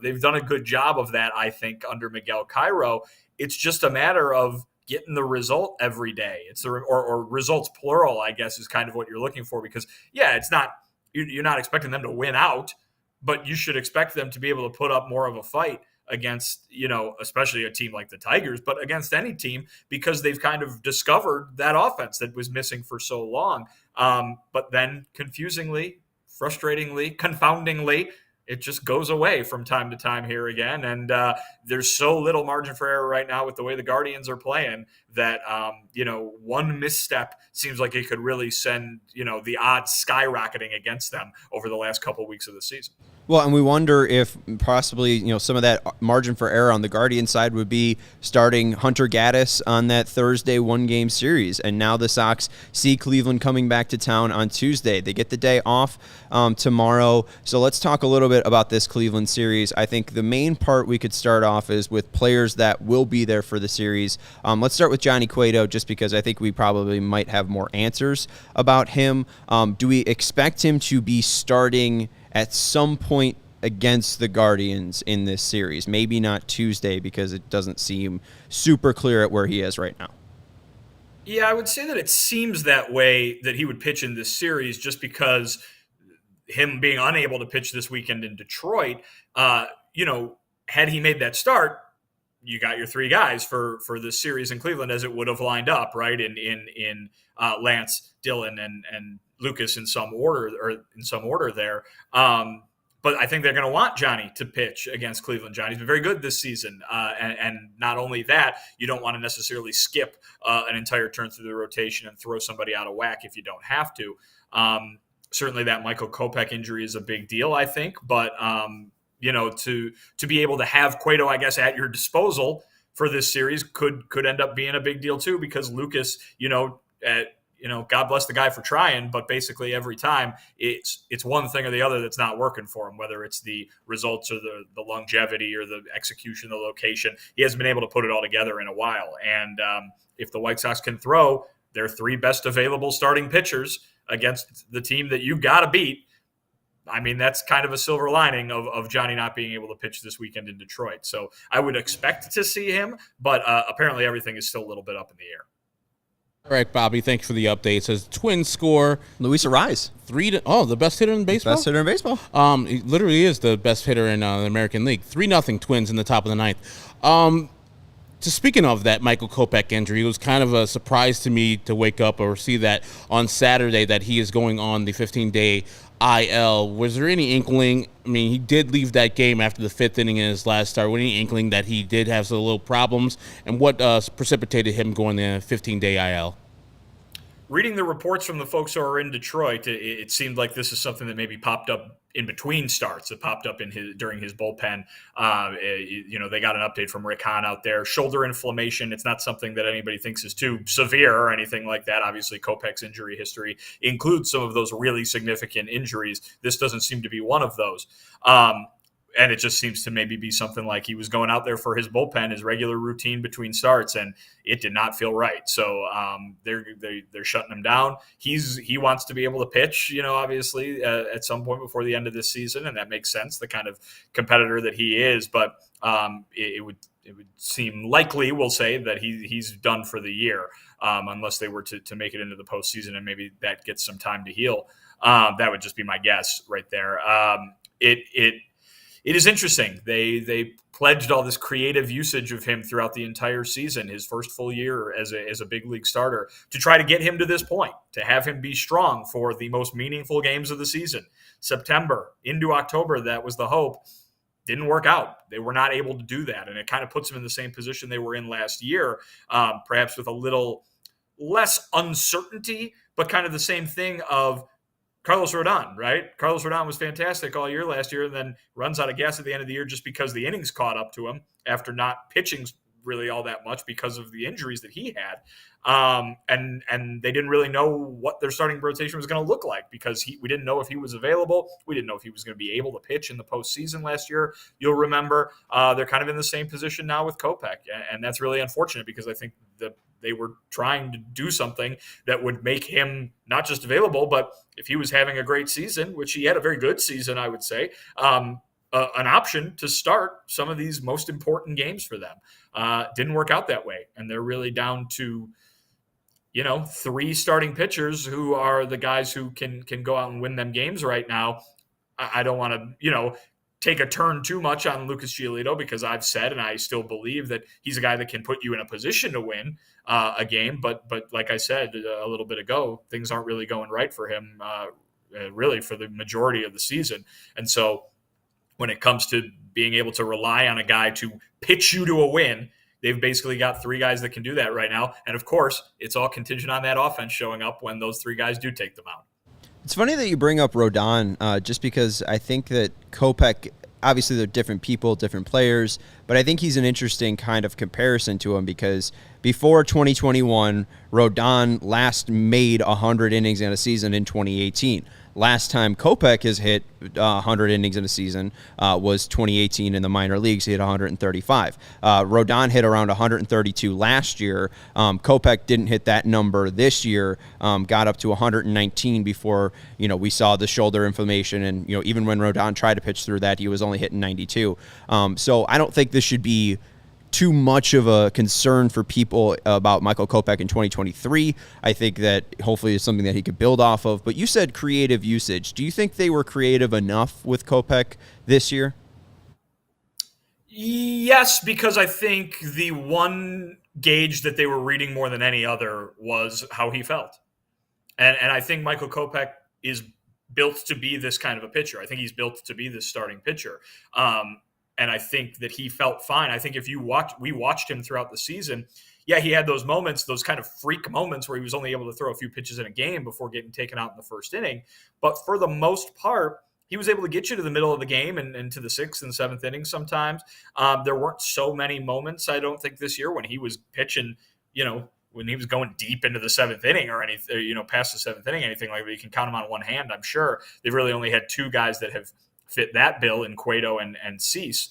they've done a good job of that, I think, under Miguel Cairo. It's just a matter of getting the result every day. It's or results plural, I guess, is kind of what you're looking for, because it's not, you're not expecting them to win out, but you should expect them to be able to put up more of a fight against, especially a team like the Tigers, but against any team, because they've kind of discovered that offense that was missing for so long. But then confusingly, frustratingly, confoundingly, it just goes away from time to time here again. And there's so little margin for error right now with the way the Guardians are playing that, one misstep seems like it could really send, the odds skyrocketing against them over the last couple of weeks of the season. Well, and we wonder if possibly, some of that margin for error on the Guardian side would be starting Hunter Gaddis on that Thursday 1-game series. And now the Sox see Cleveland coming back to town on Tuesday. They get the day off tomorrow. So let's talk a little bit about this Cleveland series. I think the main part we could start off is with players that will be there for the series. Let's start with Johnny Cueto, just because I think we probably might have more answers about him. Do we expect him to be starting at some point against the Guardians in this series? Maybe not Tuesday, because it doesn't seem super clear at where he is right now. Yeah, I would say that it seems that way, that he would pitch in this series, just because him being unable to pitch this weekend in Detroit, had he made that start, you got your 3 guys for this series in Cleveland, as it would have lined up, right? In Lance, Dylan, and Lucas in some order there. But I think they're going to want Johnny to pitch against Cleveland. Johnny's been very good this season. And not only that, you don't want to necessarily skip an entire turn through the rotation and throw somebody out of whack if you don't have to. certainly that Michael Kopech injury is a big deal, I think. But, to be able to have Cueto, I guess, at your disposal for this series could end up being a big deal too, because Lucas, God bless the guy for trying, but basically every time it's one thing or the other that's not working for him, whether it's the results or the longevity or the execution, the location. He hasn't been able to put it all together in a while. And if the White Sox can throw their three best available starting pitchers against the team that you got to beat, I mean, that's kind of a silver lining of Johnny not being able to pitch this weekend in Detroit. So I would expect to see him, but apparently everything is still a little bit up in the air. All right, Bobby, thank you for the update. Says Twins score Luis Ariz. The best hitter in baseball? Best hitter in baseball. He literally is the best hitter in the American League. 3-0 Twins in the top of the ninth. So speaking of that Michael Kopech injury, it was kind of a surprise to me to wake up or see that on Saturday that he is going on the 15-day IL. Was there any inkling? I mean, he did leave that game after the fifth inning in his last start. Was any inkling that he did have some little problems? And what precipitated him going the 15-day IL? Reading the reports from the folks who are in Detroit, it seemed like this is something that maybe popped up in between starts. It popped up during his bullpen. They got an update from Rick Hahn out there. Shoulder inflammation. It's not something that anybody thinks is too severe or anything like that. Obviously, Kopech's injury history includes some of those really significant injuries. This doesn't seem to be one of those. And it just seems to maybe be something like he was going out there for his bullpen, his regular routine between starts, and it did not feel right. So they're shutting him down. He wants to be able to pitch, obviously at some point before the end of this season, and that makes sense, the kind of competitor that he is. But it would seem likely, we'll say, that he's done for the year, unless they were to make it into the postseason, and maybe that gets some time to heal. That would just be my guess right there. It is interesting. They pledged all this creative usage of him throughout the entire season, his first full year as a big league starter, to try to get him to this point, to have him be strong for the most meaningful games of the season. September into October, that was the hope. Didn't work out. They were not able to do that, and it kind of puts them in the same position they were in last year, perhaps with a little less uncertainty, but kind of the same thing of Carlos Rodan, right? Carlos Rodan was fantastic all year last year and then runs out of gas at the end of the year just because the innings caught up to him after not pitching really all that much because of the injuries that he had. And they didn't really know what their starting rotation was going to look like because we didn't know if he was available. We didn't know if he was going to be able to pitch in the postseason last year. You'll remember they're kind of in the same position now with Kopech. And that's really unfortunate because I think they were trying to do something that would make him not just available, but if he was having a great season, which he had a very good season, I would say, an option to start some of these most important games for them. Didn't work out that way. And they're really down to, three starting pitchers who are the guys who can go out and win them games right now. I don't want to, take a turn too much on Lucas Giolito because I've said, and I still believe that he's a guy that can put you in a position to win a game. But like I said a little bit ago, things aren't really going right for him, really for the majority of the season. And so when it comes to being able to rely on a guy to pitch you to a win, they've basically got three guys that can do that right now. And of course, it's all contingent on that offense showing up when those three guys do take them out. It's funny that you bring up Rodan, just because I think that Kopech, obviously they're different people, different players, but I think he's an interesting kind of comparison to him because before 2021, Rodan last made 100 innings in a season in 2018. Last time Kopech has hit 100 innings in a season was 2018 in the minor leagues. He hit 135. Rodan hit around 132 last year. Kopech didn't hit that number this year. Got up to 119 before we saw the shoulder inflammation, and even when Rodan tried to pitch through that, he was only hitting 92. So I don't think this should be too much of a concern for people about Michael Kopech in 2023. I think that hopefully it's something that he could build off of. But you said creative usage. Do you think they were creative enough with Kopech this year? Yes, because I think the one gauge that they were reading more than any other was how he felt. And I think Michael Kopech is built to be this kind of a pitcher. I think he's built to be this starting pitcher. And I think that he felt fine. I think if we watched him throughout the season, yeah, he had those moments, those kind of freak moments where he was only able to throw a few pitches in a game before getting taken out in the first inning. But for the most part, he was able to get you to the middle of the game and to the sixth and seventh inning sometimes. There weren't so many moments, I don't think, this year when he was pitching, when he was going deep into the seventh inning or anything, past the seventh inning, anything like that. You can count them on one hand, I'm sure. They've really only had two guys that have fit that bill in Cueto and Cease.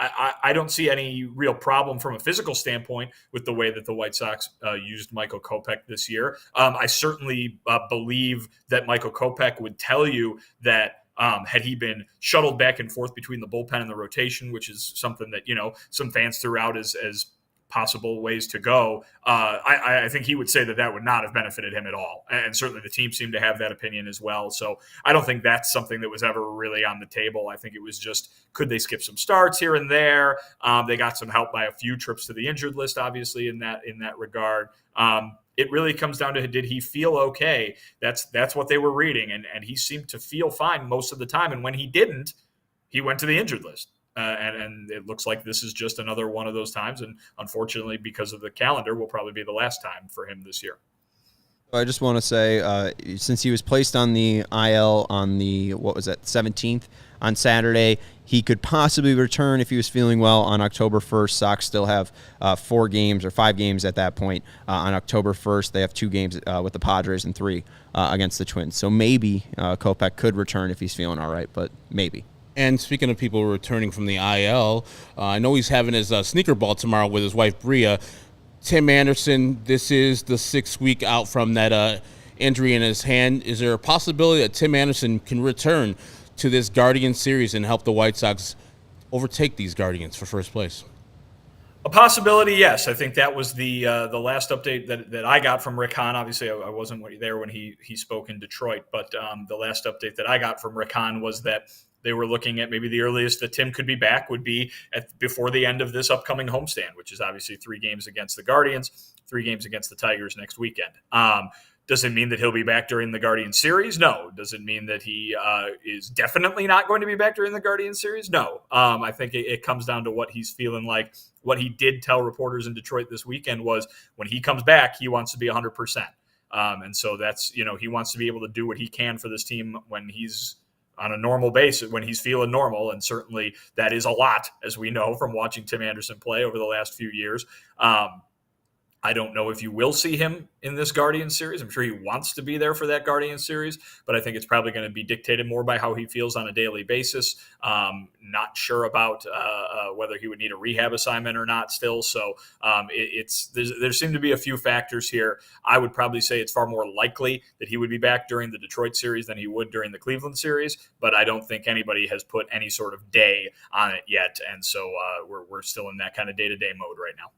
I don't see any real problem from a physical standpoint with the way that the White Sox used Michael Kopech this year. I certainly believe that Michael Kopech would tell you that had he been shuttled back and forth between the bullpen and the rotation, which is something that, some fans threw out as possible ways to go, I think he would say that would not have benefited him at all. And certainly the team seemed to have that opinion as well. So I don't think that's something that was ever really on the table. I think it was just, could they skip some starts here and there? They got some help by a few trips to the injured list, obviously, in that regard. It really comes down to, did he feel okay? That's what they were reading. And he seemed to feel fine most of the time. And when he didn't, he went to the injured list. And it looks like this is just another one of those times. And unfortunately, because of the calendar, will probably be the last time for him this year. I just want to say, since he was placed on the IL on the, 17th on Saturday, he could possibly return if he was feeling well on October 1st. Sox still have 4 games or 5 games at that point. On October 1st, they have 2 games with the Padres and 3 against the Twins. So maybe Kopech could return if he's feeling all right, but maybe. And speaking of people returning from the IL, I know he's having his sneaker ball tomorrow with his wife, Bria. Tim Anderson, this is the 6th week out from that injury in his hand. Is there a possibility that Tim Anderson can return to this Guardian series and help the White Sox overtake these Guardians for first place? A possibility, yes. I think that was the last update that I got from Rick Hahn. Obviously, I wasn't there when he spoke in Detroit, but the last update that I got from Rick Hahn was that they were looking at maybe the earliest that Tim could be back would be before the end of this upcoming homestand, which is obviously 3 games against the Guardians, 3 games against the Tigers next weekend. Does it mean that he'll be back during the Guardian series? No. Does it mean that he is definitely not going to be back during the Guardian series? No. I think it comes down to what he's feeling like. What he did tell reporters in Detroit this weekend was when he comes back, he wants to be 100%. And so that's, he wants to be able to do what he can for this team when he's on a normal basis, when he's feeling normal. And certainly that is a lot, as we know from watching Tim Anderson play over the last few years. I don't know if you will see him in this Guardian series. I'm sure he wants to be there for that Guardian series, but I think it's probably going to be dictated more by how he feels on a daily basis. Not sure about whether he would need a rehab assignment or not still. So there seem to be a few factors here. I would probably say it's far more likely that he would be back during the Detroit series than he would during the Cleveland series, but I don't think anybody has put any sort of day on it yet. And so we're still in that kind of day-to-day mode right now.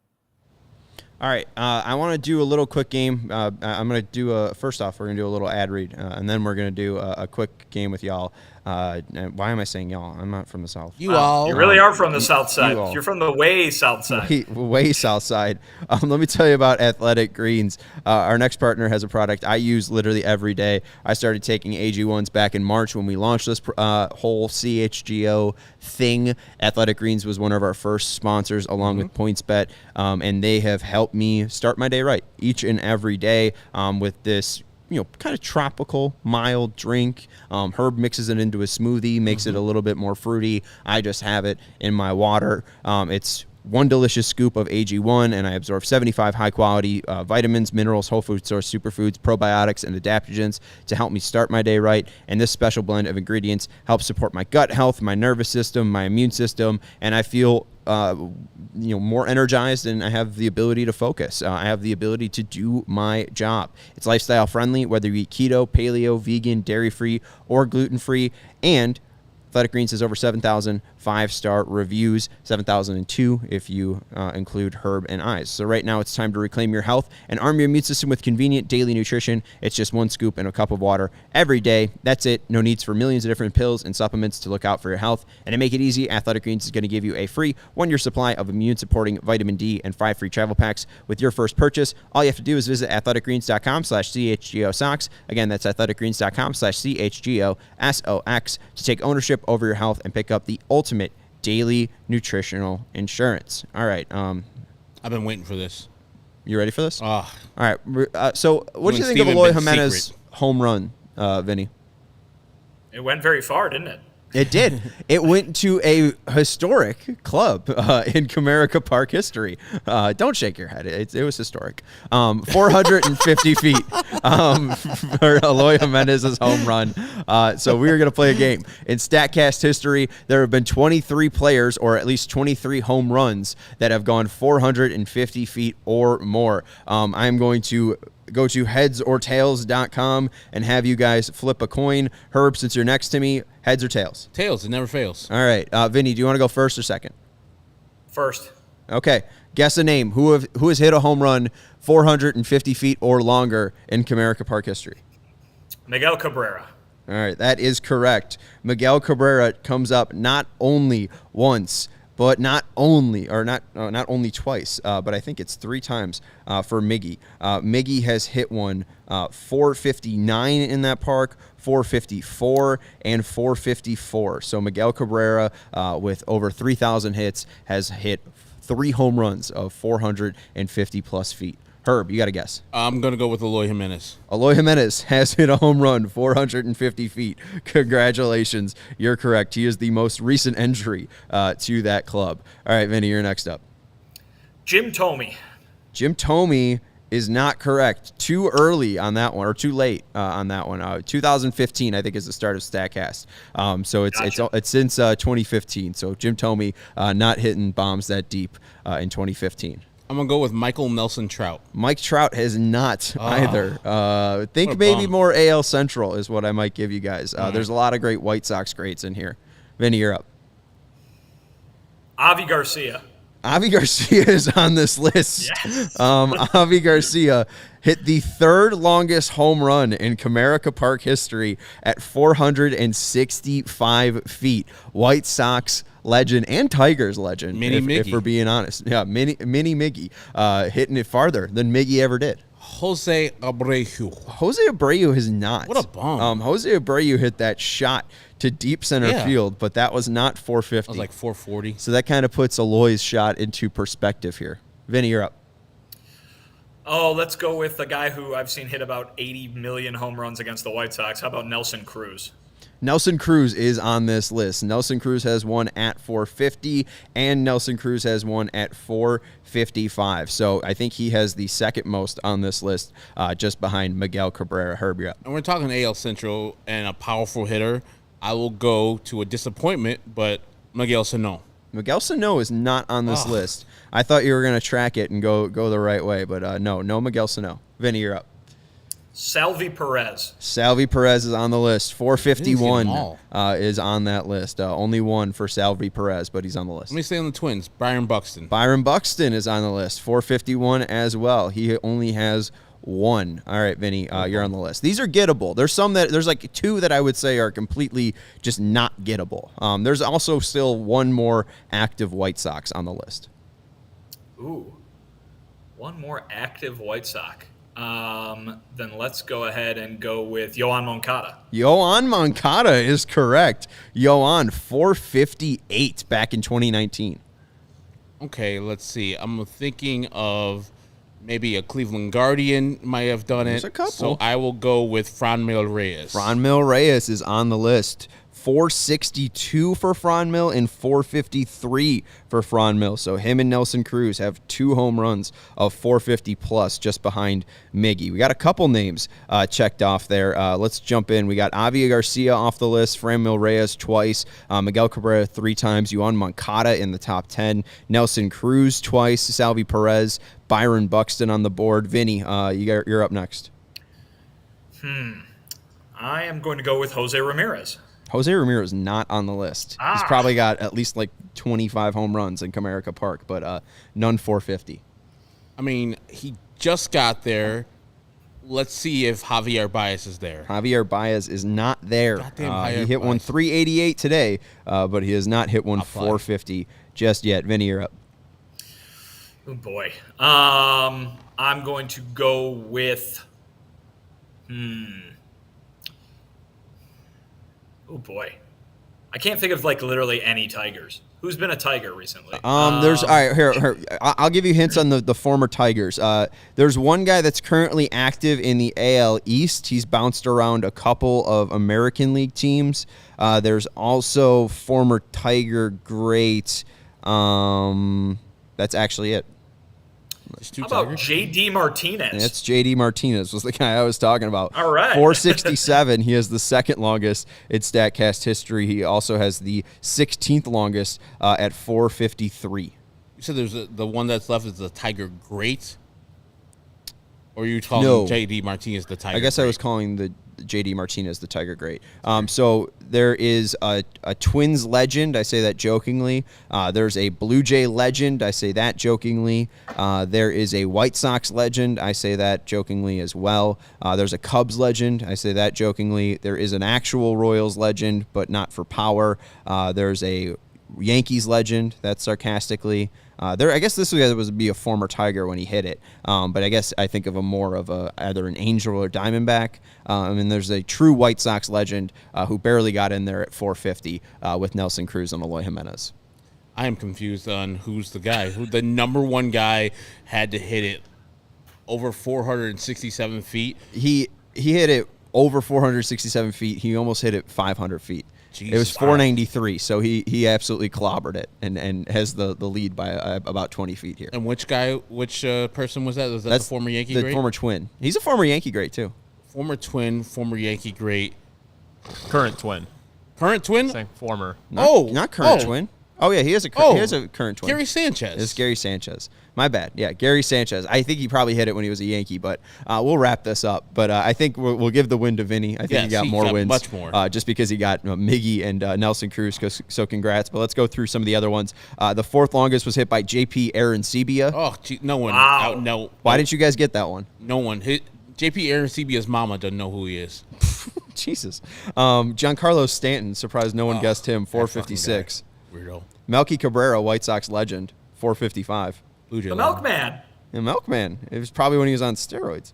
All right, I want to do a little quick game. I'm going to do first off, we're going to do a little ad read, and then we're going to do a quick game with y'all. Why am I saying y'all? I'm not from the South. You really are from the South Side. You're from the way South Side. Way South Side. Let me tell you about Athletic Greens. Our next partner has a product I use literally every day. I started taking AG1s back in March when we launched this whole CHGO thing. Athletic Greens was one of our first sponsors along with PointsBet, and they have helped me start my day right each and every day with this kind of tropical, mild drink. Herb mixes it into a smoothie, makes it a little bit more fruity. I just have it in my water. It's one delicious scoop of AG1, and I absorb 75 high-quality vitamins, minerals, whole food source superfoods, probiotics, and adaptogens to help me start my day right. And this special blend of ingredients helps support my gut health, my nervous system, my immune system, and I feel more energized, and I have the ability to focus. I have the ability to do my job. It's lifestyle friendly, whether you eat keto, paleo, vegan, dairy-free, or gluten-free, and Athletic Greens has over 7,000 5-star reviews, 7,002 if you include Herb and Eyes. So right now it's time to reclaim your health and arm your immune system with convenient daily nutrition. It's just one scoop in a cup of water every day. That's it. No needs for millions of different pills and supplements to look out for your health. And to make it easy, Athletic Greens is going to give you a free 1-year supply of immune-supporting vitamin D and 5 free travel packs with your first purchase. All you have to do is visit athleticgreens.com/CHGO-SOX. Again, that's athleticgreens.com/CHGO-SOX to take ownership over your health and pick up the ultimate daily nutritional insurance. All right. I've been waiting for this. You ready for this? Oh, All right. So what do you think of Steven Eloy been Jimenez' secret. home run, Vinny? It went very far, didn't it? It did. It went to a historic club in Comerica Park history. Don't shake your head. It was historic. 450 feet for Eloy Jimenez's home run. So we are going to play a game. In StatCast history, there have been 23 players, or at least 23 home runs, that have gone 450 feet or more. I'm going to go to headsortails.com and have you guys flip a coin. Herb, since you're next to me, heads or tails? Tails. It never fails. All right. Vinny, do you want to go first or second? First. Okay. Guess a name. Who has hit a home run 450 feet or longer in Comerica Park history? Miguel Cabrera. All right. That is correct. Miguel Cabrera comes up not only once, but not only twice, but I think it's 3 times for Miggy. Miggy has hit one 459 in that park, 454, and 454. So Miguel Cabrera, with over 3,000 hits, has hit 3 home runs of 450-plus feet. Herb, you got to guess. I'm going to go with Eloy Jimenez. Eloy Jimenez has hit a home run 450 feet. Congratulations. You're correct. He is the most recent entry to that club. All right, Vinny, you're next up. Jim Thome. Jim Thome is not correct. Too early on that one, or too late on that one. 2015, I think, is the start of StatCast. So it's since 2015. So Jim Thome not hitting bombs that deep in 2015. I'm going to go with Michael Nelson Trout. Mike Trout has not either. Think what a maybe bum. more AL Central is what I might give you guys. There's a lot of great White Sox greats in here. Vinny, you're up. Avi Garcia. Avi Garcia is on this list. Yes. Avi Garcia hit the 3rd longest home run in Comerica Park history at 465 feet. White Sox legend and Tigers legend, if we're being honest. Yeah, Mini Miggy hitting it farther than Miggy ever did. Jose Abreu. Jose Abreu has not. What a bum. Jose Abreu hit that shot to deep center field, but that was not 450. That was like 440. So that kind of puts Eloy's shot into perspective here. Vinny, you're up. Oh, let's go with the guy who I've seen hit about 80 million home runs against the White Sox. How about Nelson Cruz? Nelson Cruz is on this list. Nelson Cruz has one at 450, and Nelson Cruz has one at 455. So I think he has the second most on this list, just behind Miguel Cabrera. Herb, you're up. And we're talking AL Central and a powerful hitter. I will go to a disappointment, but Miguel Sano. Miguel Sano is not on this list. I thought you were going to track it and go the right way, but no Miguel Sano. Vinny, you're up. Salvi Perez. Salvi Perez is on the list. 451 all. is on that list. Only one for Salvi Perez, but he's on the list. Let me stay on the Twins. Byron Buxton. Byron Buxton is on the list. 451 as well. He only has one. All right, Vinny, you're on the list. These are gettable. There's like 2 that I would say are completely just not gettable. There's also still one more active White Sox on the list. Ooh, one more active White Sox. Then let's go ahead and go with Yoan Moncada. Yoan Moncada is correct. Yoan, 458 back in 2019. Okay, let's see. I'm thinking of maybe a Cleveland Guardian might have done There's it. a couple. So I will go with Franmil Reyes. Franmil Reyes is on the list. 462 for Franmil and 453 for Franmil. So him and Nelson Cruz have 2 home runs of 450 plus just behind Miggy. We got a couple names checked off there. Let's jump in. We got Avi Garcia off the list, Franmil Reyes twice, Miguel Cabrera 3 times, Yoan Moncada in the top 10, Nelson Cruz twice, Salvi Perez, Byron Buxton on the board. Vinny, you're up next. I am going to go with Jose Ramirez. Jose Ramirez is not on the list. He's probably got at least like 25 home runs in Comerica Park, but none 450. I mean, he just got there. Let's see if Javier Baez is there. Javier Baez is not there. Goddamn He hit one 388 today, but he has not hit one 450 just yet. Vinny, you're up. Oh, boy. I'm going to go with... Oh, boy. I can't think of like literally any Tigers. Who's been a Tiger recently? There's all right. Here, I'll give you hints on the former Tigers. There's one guy that's currently active in the AL East. He's bounced around a couple of American League teams. There's also former Tiger great. That's actually it. How about J.D. Martinez? That's J.D. Martinez was the guy I was talking about. All right. 467. He has the second longest in StatCast history. He also has the 16th longest at 453. You said there's the one that's left is the Tiger Great? Or are you calling J.D. Martinez the Tiger I guess Great? I was calling the J.D. Martinez the Tiger Great. So there is a Twins legend. I say that jokingly. There's a Blue Jay legend. I say that jokingly. There is a White Sox legend. I say that jokingly as well. There's a Cubs legend. I say that jokingly. There is an actual Royals legend, but not for power. There's a Yankees legend. That's sarcastically. I guess this would be a former Tiger when he hit it, but I guess I think of him more of either an Angel or Diamondback. And there's a true White Sox legend who barely got in there at 450 with Nelson Cruz and Eloy Jimenez. I am confused on who's the guy. Who the number one guy had to hit it over 467 feet? He hit it over 467 feet. He almost hit it 500 feet. Jesus. It was 493, so he absolutely clobbered it and has the lead by about 20 feet here. And which person was that? Was that the former Yankee great? The former Twin. He's a former Yankee great, too. Former Twin, former Yankee great. Current Twin. Current Twin? Saying former. Not current Twin. Oh, yeah, he has a current Twin. Gary Sanchez. It's Gary Sanchez. My bad. Yeah, Gary Sanchez. I think he probably hit it when he was a Yankee, but we'll wrap this up. But I think we'll give the win to Vinny. I think he got more wins. Much more. Just because he got Miggy and Nelson Cruz, so congrats. But let's go through some of the other ones. The fourth longest was hit by JP Arancibia. Oh, gee, no one. Wow. No. Why didn't you guys get that one? No one. JP Arancibia's mama doesn't know who he is. Jesus. Giancarlo Stanton, surprised no one guessed him, 456. Weirdo. Melky Cabrera, White Sox legend, 455. Blue Jay The legend. Milkman. The Milkman. It was probably when he was on steroids.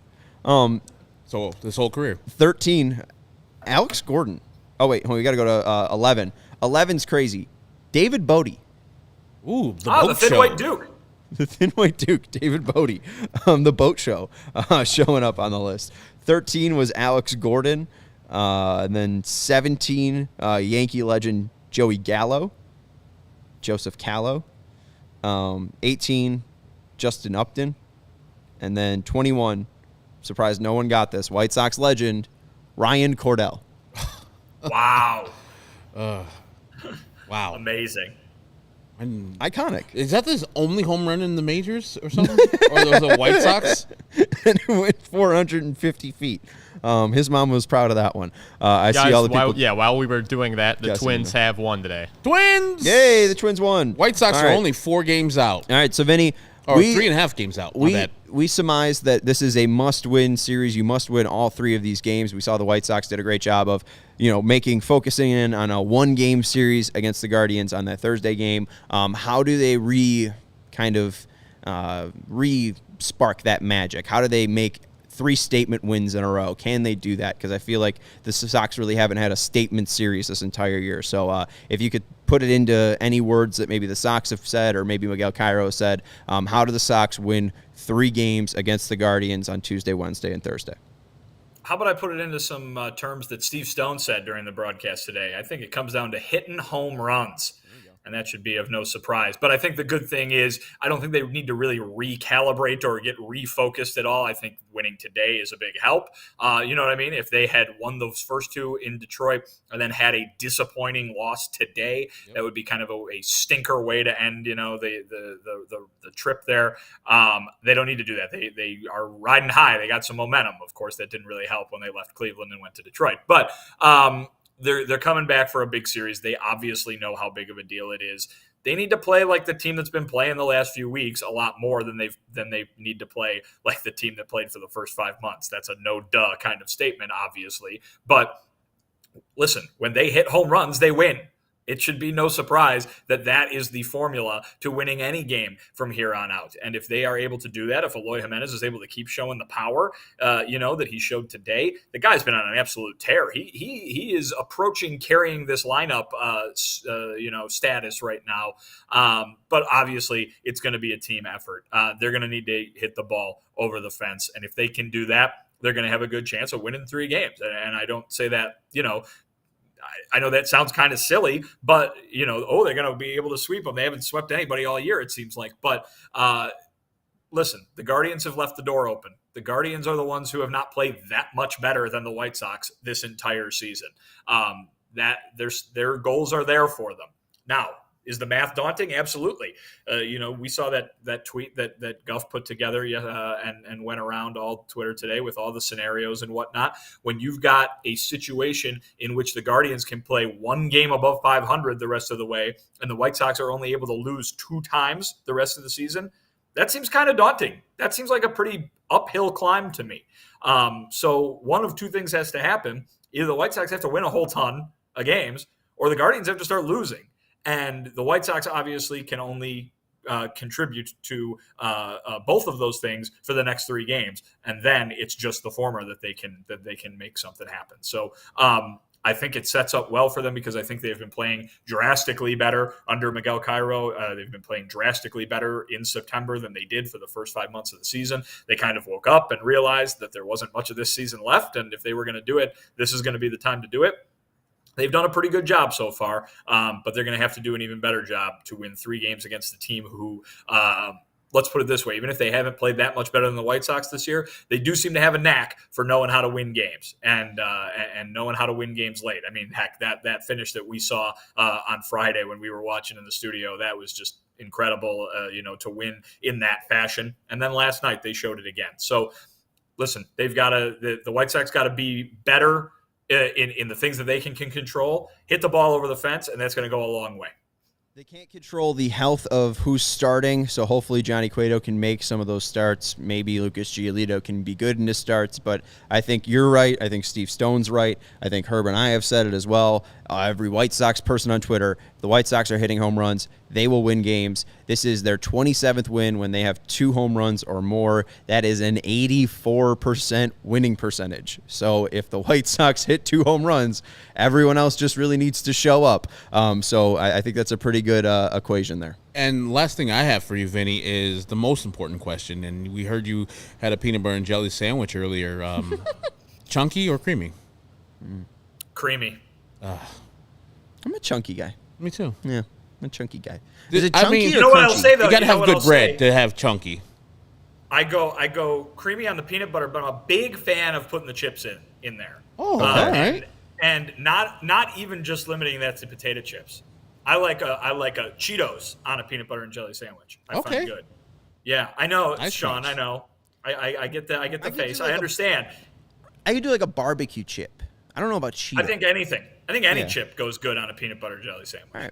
So this whole career. 13, Alex Gordon. Oh, wait, we got to go to 11. 11's crazy. David Bodie. Ooh, The Thin White Duke. The Thin White Duke, David Bodie. The Boat Show showing up on the list. 13 was Alex Gordon. And then 17, Yankee legend Joey Gallo. Joseph Callow. 18, Justin Upton. And then 21, surprised no one got this, White Sox legend, Ryan Cordell. Wow. Wow. Amazing. Iconic. Is that his only home run in the majors or something? Or was it White Sox? And it went 450 feet. His mom was proud of that one. I Guys, see all the people. while we were doing that, the Guessing Twins them. have won today. Twins! Yay, the Twins won. White Sox All are right. only 4 games out. All right, so Vinny, Or 3.5 games out. My bad. We surmised that this is a must-win series. You must win all 3 of these games. We saw the White Sox did a great job of, focusing in on a 1-game series against the Guardians on that Thursday game. How do they re-spark that magic? How do they make 3 statement wins in a row? Can they do that? Because I feel like the Sox really haven't had a statement series this entire year. So if you could put it into any words that maybe the Sox have said or maybe Miguel Cairo said, how do the Sox win 3 games against the Guardians on Tuesday, Wednesday, and Thursday? How about I put it into some terms that Steve Stone said during the broadcast today? I think it comes down to hitting home runs. And that should be of no surprise. But I think the good thing is I don't think they need to really recalibrate or get refocused at all. I think winning today is a big help. You know what I mean? If they had won those first 2 in Detroit and then had a disappointing loss today, that would be kind of a stinker way to end, the trip there. They don't need to do that. They are riding high. They got some momentum. Of course, that didn't really help when they left Cleveland and went to Detroit. But they're coming back for a big series. They obviously know how big of a deal it is. They need to play like the team that's been playing the last few weeks a lot more than they need to play like the team that played for the first 5 months. That's a no-duh kind of statement, obviously. But listen, when they hit home runs, they win. It should be no surprise that that is the formula to winning any game from here on out. And if they are able to do that, if Eloy Jimenez is able to keep showing the power, that he showed today, the guy's been on an absolute tear. He is approaching carrying this lineup, status right now. But obviously, it's going to be a team effort. They're going to need to hit the ball over the fence, and if they can do that, they're going to have a good chance of winning 3 games. And I don't say that, I know that sounds kind of silly, but, they're going to be able to sweep them. They haven't swept anybody all year, it seems like. But listen, the Guardians have left the door open. The Guardians are the ones who have not played that much better than the White Sox this entire season. That their goals are there for them. Now, is the math daunting? Absolutely. We saw that tweet that Guff put together and went around all Twitter today with all the scenarios and whatnot. When you've got a situation in which the Guardians can play 1 game above 500 the rest of the way, and the White Sox are only able to lose 2 times the rest of the season, that seems kind of daunting. That seems like a pretty uphill climb to me. So one of 2 things has to happen. Either the White Sox have to win a whole ton of games, or the Guardians have to start losing. And the White Sox obviously can only contribute to both of those things for the next 3 games, and then it's just the former that they can make something happen. So I think it sets up well for them because I think they've been playing drastically better under Miguel Cairo. They've been playing drastically better in September than they did for the first 5 months of the season. They kind of woke up and realized that there wasn't much of this season left, and if they were going to do it, this is going to be the time to do it. They've done a pretty good job so far, but they're going to have to do an even better job to win 3 games against a team who, let's put it this way, even if they haven't played that much better than the White Sox this year, they do seem to have a knack for knowing how to win games and knowing how to win games late. I mean, heck, that finish that we saw on Friday when we were watching in the studio, that was just incredible, to win in that fashion. And then last night they showed it again. So, listen, the White Sox got to be better in the things that they can control, hit the ball over the fence, and that's going to go a long way. They can't control the health of who's starting, so hopefully Johnny Cueto can make some of those starts. Maybe Lucas Giolito can be good in his starts, but I think you're right. I think Steve Stone's right. I think Herb and I have said it as well. Every White Sox person on Twitter, the White Sox are hitting home runs. They will win games. This is their 27th win when they have 2 home runs or more. That is an 84% winning percentage. So if the White Sox hit 2 home runs, everyone else just really needs to show up. So I think that's a pretty good equation there. And last thing I have for you, Vinny, is the most important question. And we heard you had a peanut butter and jelly sandwich earlier. Chunky or creamy? Creamy. I'm a chunky guy. Me too. Yeah, I'm a chunky guy. Is it I chunky mean, or You know what crunchy? I'll say, though? You got to have good bread Say? to have chunky. I go creamy on the peanut butter, but I'm a big fan of putting the chips in there. Oh, all right. And not even just limiting that to potato chips. I like a Cheetos on a peanut butter and jelly sandwich. I find good. Yeah, I know, Sean. I know. I get the face. I understand. I could do like a barbecue chip. I don't know about Cheetos. I think any chip goes good on a peanut butter jelly sandwich. All right.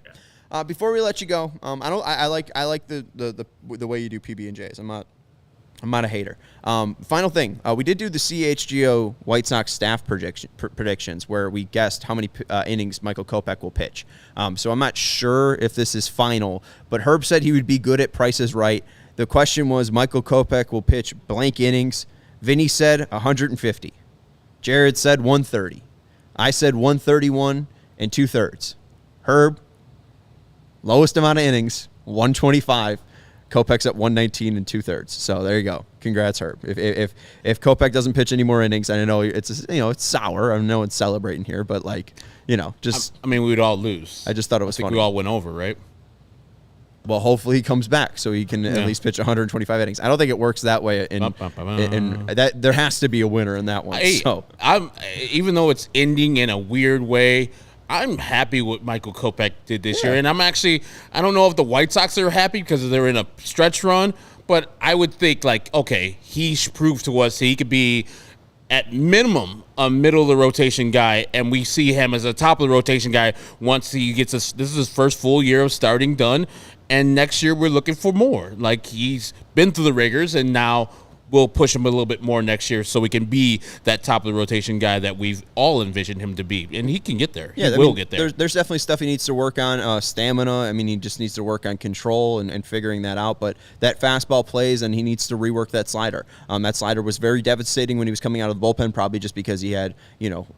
Yeah. Before we let you go, I like the way you do PB&Js. I'm not a hater. Final thing, we did do the CHGO White Sox staff predictions where we guessed how many innings Michael Kopech will pitch. So I'm not sure if this is final, but Herb said he would be good at Price is Right. The question was Michael Kopech will pitch blank innings. Vinny said 150. Jared said 130. I said 131 and 2/3. Herb, lowest amount of innings, 125. Kopech's at 119 and 2/3. So there you go. Congrats, Herb. If Kopech doesn't pitch any more innings, I know it's sour. I know no one's celebrating here, but just I mean, we'd all lose. I just thought it was funny. We all went over, right? Well, hopefully he comes back so he can at least pitch 125 innings. I don't think it works that way. In that there has to be a winner in that one. I'm even though it's ending in a weird way, I'm happy what Michael Kopech did this year. And I don't know if the White Sox are happy because they're in a stretch run, but I would think he proved to us he could be at minimum a middle of the rotation guy, and we see him as a top of the rotation guy once he gets this is his first full year of starting done. And next year we're looking for more. He's been through the rigors, and now we'll push him a little bit more next year so he can be that top of the rotation guy that we've all envisioned him to be. And he can get there. Yeah, he will get there. There's definitely stuff he needs to work on. Stamina. I mean, he just needs to work on control and figuring that out. But that fastball plays, and he needs to rework that slider. That slider was very devastating when he was coming out of the bullpen, probably just because he had,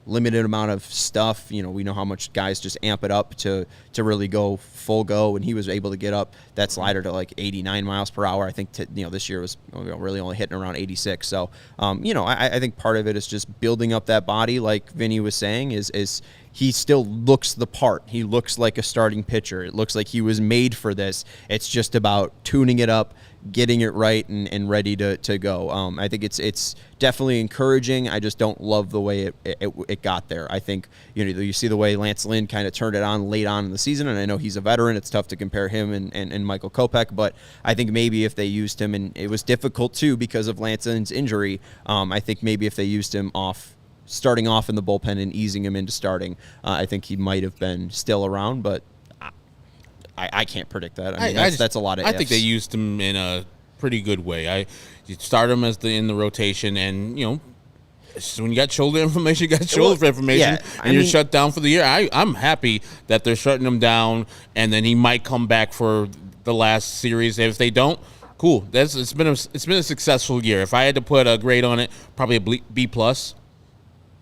limited amount of stuff. We know how much guys just amp it up to really go full go, and he was able to get up that slider to like 89 miles per hour. I think this year was really only hitting around 86. So I think part of it is just building up that body, like Vinny was saying, is he still looks the part. He looks like a starting pitcher. It looks like he was made for this. It's just about tuning it up, getting it right, and ready to go. I think it's definitely encouraging. I just don't love the way it got there. I think you see the way Lance Lynn kind of turned it on late on in the season, and I know he's a veteran. It's tough to compare him and Michael Kopech, but I think maybe if they used him, and it was difficult too because of Lance Lynn's injury, I think maybe if they used him starting off in the bullpen and easing him into starting, I think he might have been still around, but I can't predict that. I mean, that's a lot of ifs. I think they used him in a pretty good way. You start him in the rotation, and when you got shoulder inflammation, you got shoulder inflammation, and you're shut down for the year. I'm happy that they're shutting him down, and then he might come back for the last series. If they don't, cool. It's been a successful year. If I had to put a grade on it, probably a B+.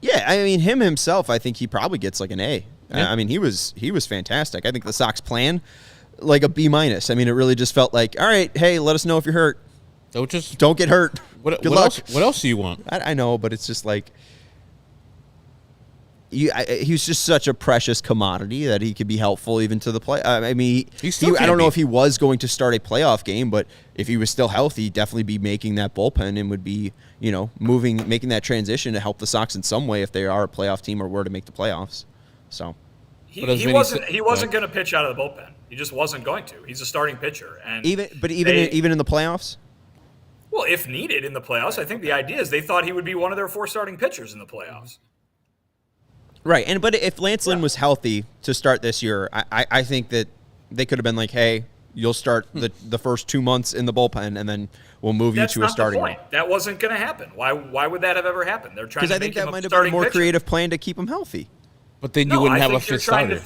Yeah, I mean, him himself, I think he probably gets like an A. Yeah. I mean, he was fantastic. I think the Sox plan, like a B-. I mean, it really just felt like, all right, hey, let us know if you're hurt. Don't get hurt. Good luck. What else do you want? I know, but it's just like he was just such a precious commodity that he could be helpful even to the play. I mean, I don't know if he was going to start a playoff game, but if he was still healthy, he'd definitely be making that bullpen and would be, making that transition to help the Sox in some way if they are a playoff team or were to make the playoffs. So he wasn't going to pitch out of the bullpen. He just wasn't going to. He's a starting pitcher, and even in the playoffs. Well, if needed in the playoffs, I think the idea is they thought he would be one of their 4 starting pitchers in the playoffs. Right, but if Lance Lynn was healthy to start this year, I think that they could have been like, hey, you'll start the first 2 months in the bullpen, and then we'll move you to a starting role. That wasn't going to happen. Why would that have ever happened? They're trying to make him a starting pitcher. Because I think that might have been a more creative plan to keep him healthy. But then you wouldn't have a fifth starter.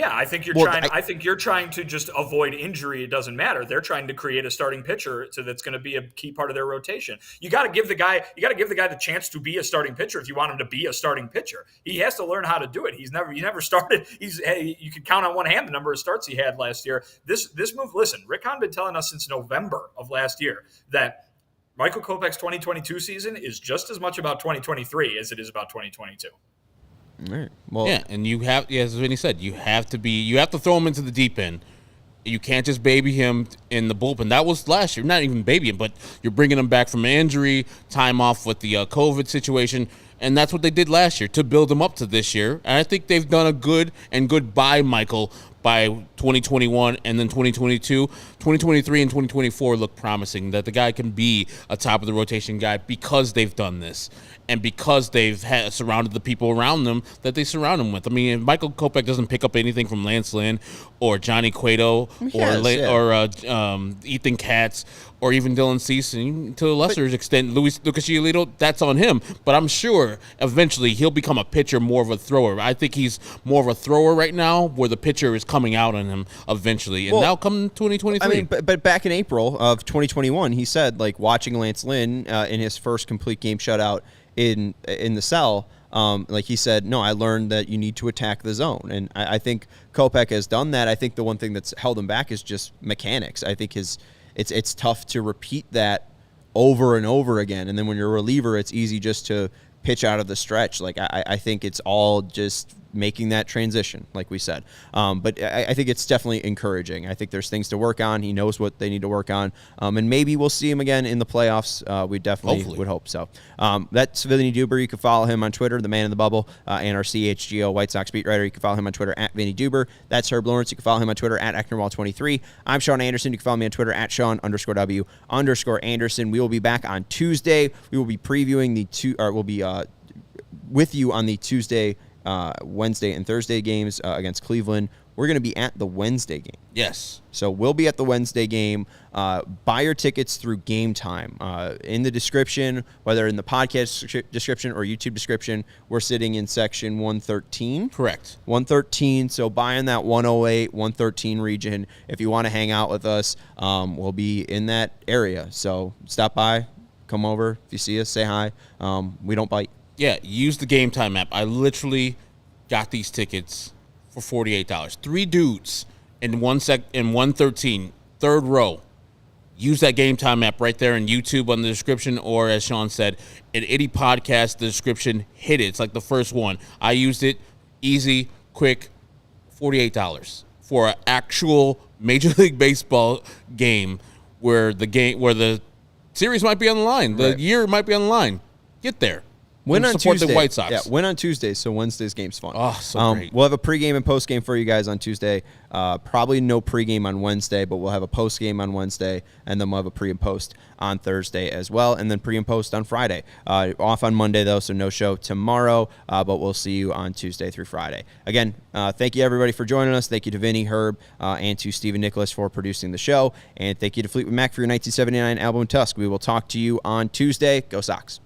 I think you're trying to just avoid injury. It doesn't matter. They're trying to create a starting pitcher that's going to be a key part of their rotation. You got to give the guy the chance to be a starting pitcher if you want him to be a starting pitcher. He has to learn how to do it. He never started. You could count on one hand the number of starts he had last year. This move. Listen, Rick Hahn been telling us since November of last year that Michael Kopech's 2022 season is just as much about 2023 as it is about 2022. All right. Well, yeah, and you have, as Vinny said, you have to throw him into the deep end. You can't just baby him in the bullpen. That was last year. Not even baby him, but you're bringing him back from injury, time off with the COVID situation, and that's what they did last year to build him up to this year. And I think they've done a good goodbye, Michael, by 2021 and then 2022. 2023 and 2024 look promising that the guy can be a top of the rotation guy because they've done this. And because they've surrounded the people around them that they surround him with. I mean, if Michael Kopech doesn't pick up anything from Lance Lynn or Johnny Cueto or Ethan Katz or even Dylan Cease, and to a lesser extent, Lucas Giolito, that's on him. But I'm sure eventually he'll become a pitcher, more of a thrower. I think he's more of a thrower right now, where the pitcher is coming out on him eventually. And now come 2023. I mean, but back in April of 2021, he said, like, watching Lance Lynn in his first complete game shutout in the cell, like he said, no, I learned that you need to attack the zone. And I think Kopech has done that. I think the one thing that's held him back is just mechanics. I think it's tough to repeat that over and over again. And then when you're a reliever, it's easy just to pitch out of the stretch. Like I think it's all just making that transition, like we said. But I think it's definitely encouraging. I think there's things to work on. He knows what they need to work on. And maybe we'll see him again in the playoffs. We definitely would hope so. That's Vinny Duber. You can follow him on Twitter, the man in the bubble, and our CHGO White Sox beat writer. You can follow him on Twitter at Vinny Duber. That's Herb Lawrence. You can follow him on Twitter at Ecknerwall23. I'm Sean Anderson. You can follow me on Twitter at Sean_W_Anderson. We will be back on Tuesday. We will be previewing with you on the Tuesday, Wednesday, and Thursday games against Cleveland, we're going to be at the Wednesday game. Yes. So we'll be at the Wednesday game. Buy your tickets through Game Time. In the description, whether in the podcast description or YouTube description, we're sitting in section 113. Correct. 113. So buy in that 108, 113 region. If you want to hang out with us, we'll be in that area. So stop by, come over. If you see us, say hi. We don't bite. Yeah, use the Game Time app. I literally got these tickets for $48. 3 dudes in 113, third row. Use that Game Time app right there in YouTube on the description, or as Sean said, in any podcast, the description, hit it. It's like the first one. I used it, easy, quick, $48 for an actual Major League Baseball game where the series might be on the line, the year might be on the line. Get there. Win on support Tuesday. the White Sox. Yeah, win on Tuesday, so Wednesday's game's fun. Oh, so great. We'll have a pregame and postgame for you guys on Tuesday. Probably no pregame on Wednesday, but we'll have a postgame on Wednesday, and then we'll have a pre and post on Thursday as well, and then pre and post on Friday. Off on Monday, though, so no show tomorrow, but we'll see you on Tuesday through Friday. Again, thank you, everybody, for joining us. Thank you to Vinny, Herb, and to Stephen Nicholas for producing the show, and thank you to Fleetwood Mac for your 1979 album Tusk. We will talk to you on Tuesday. Go Sox.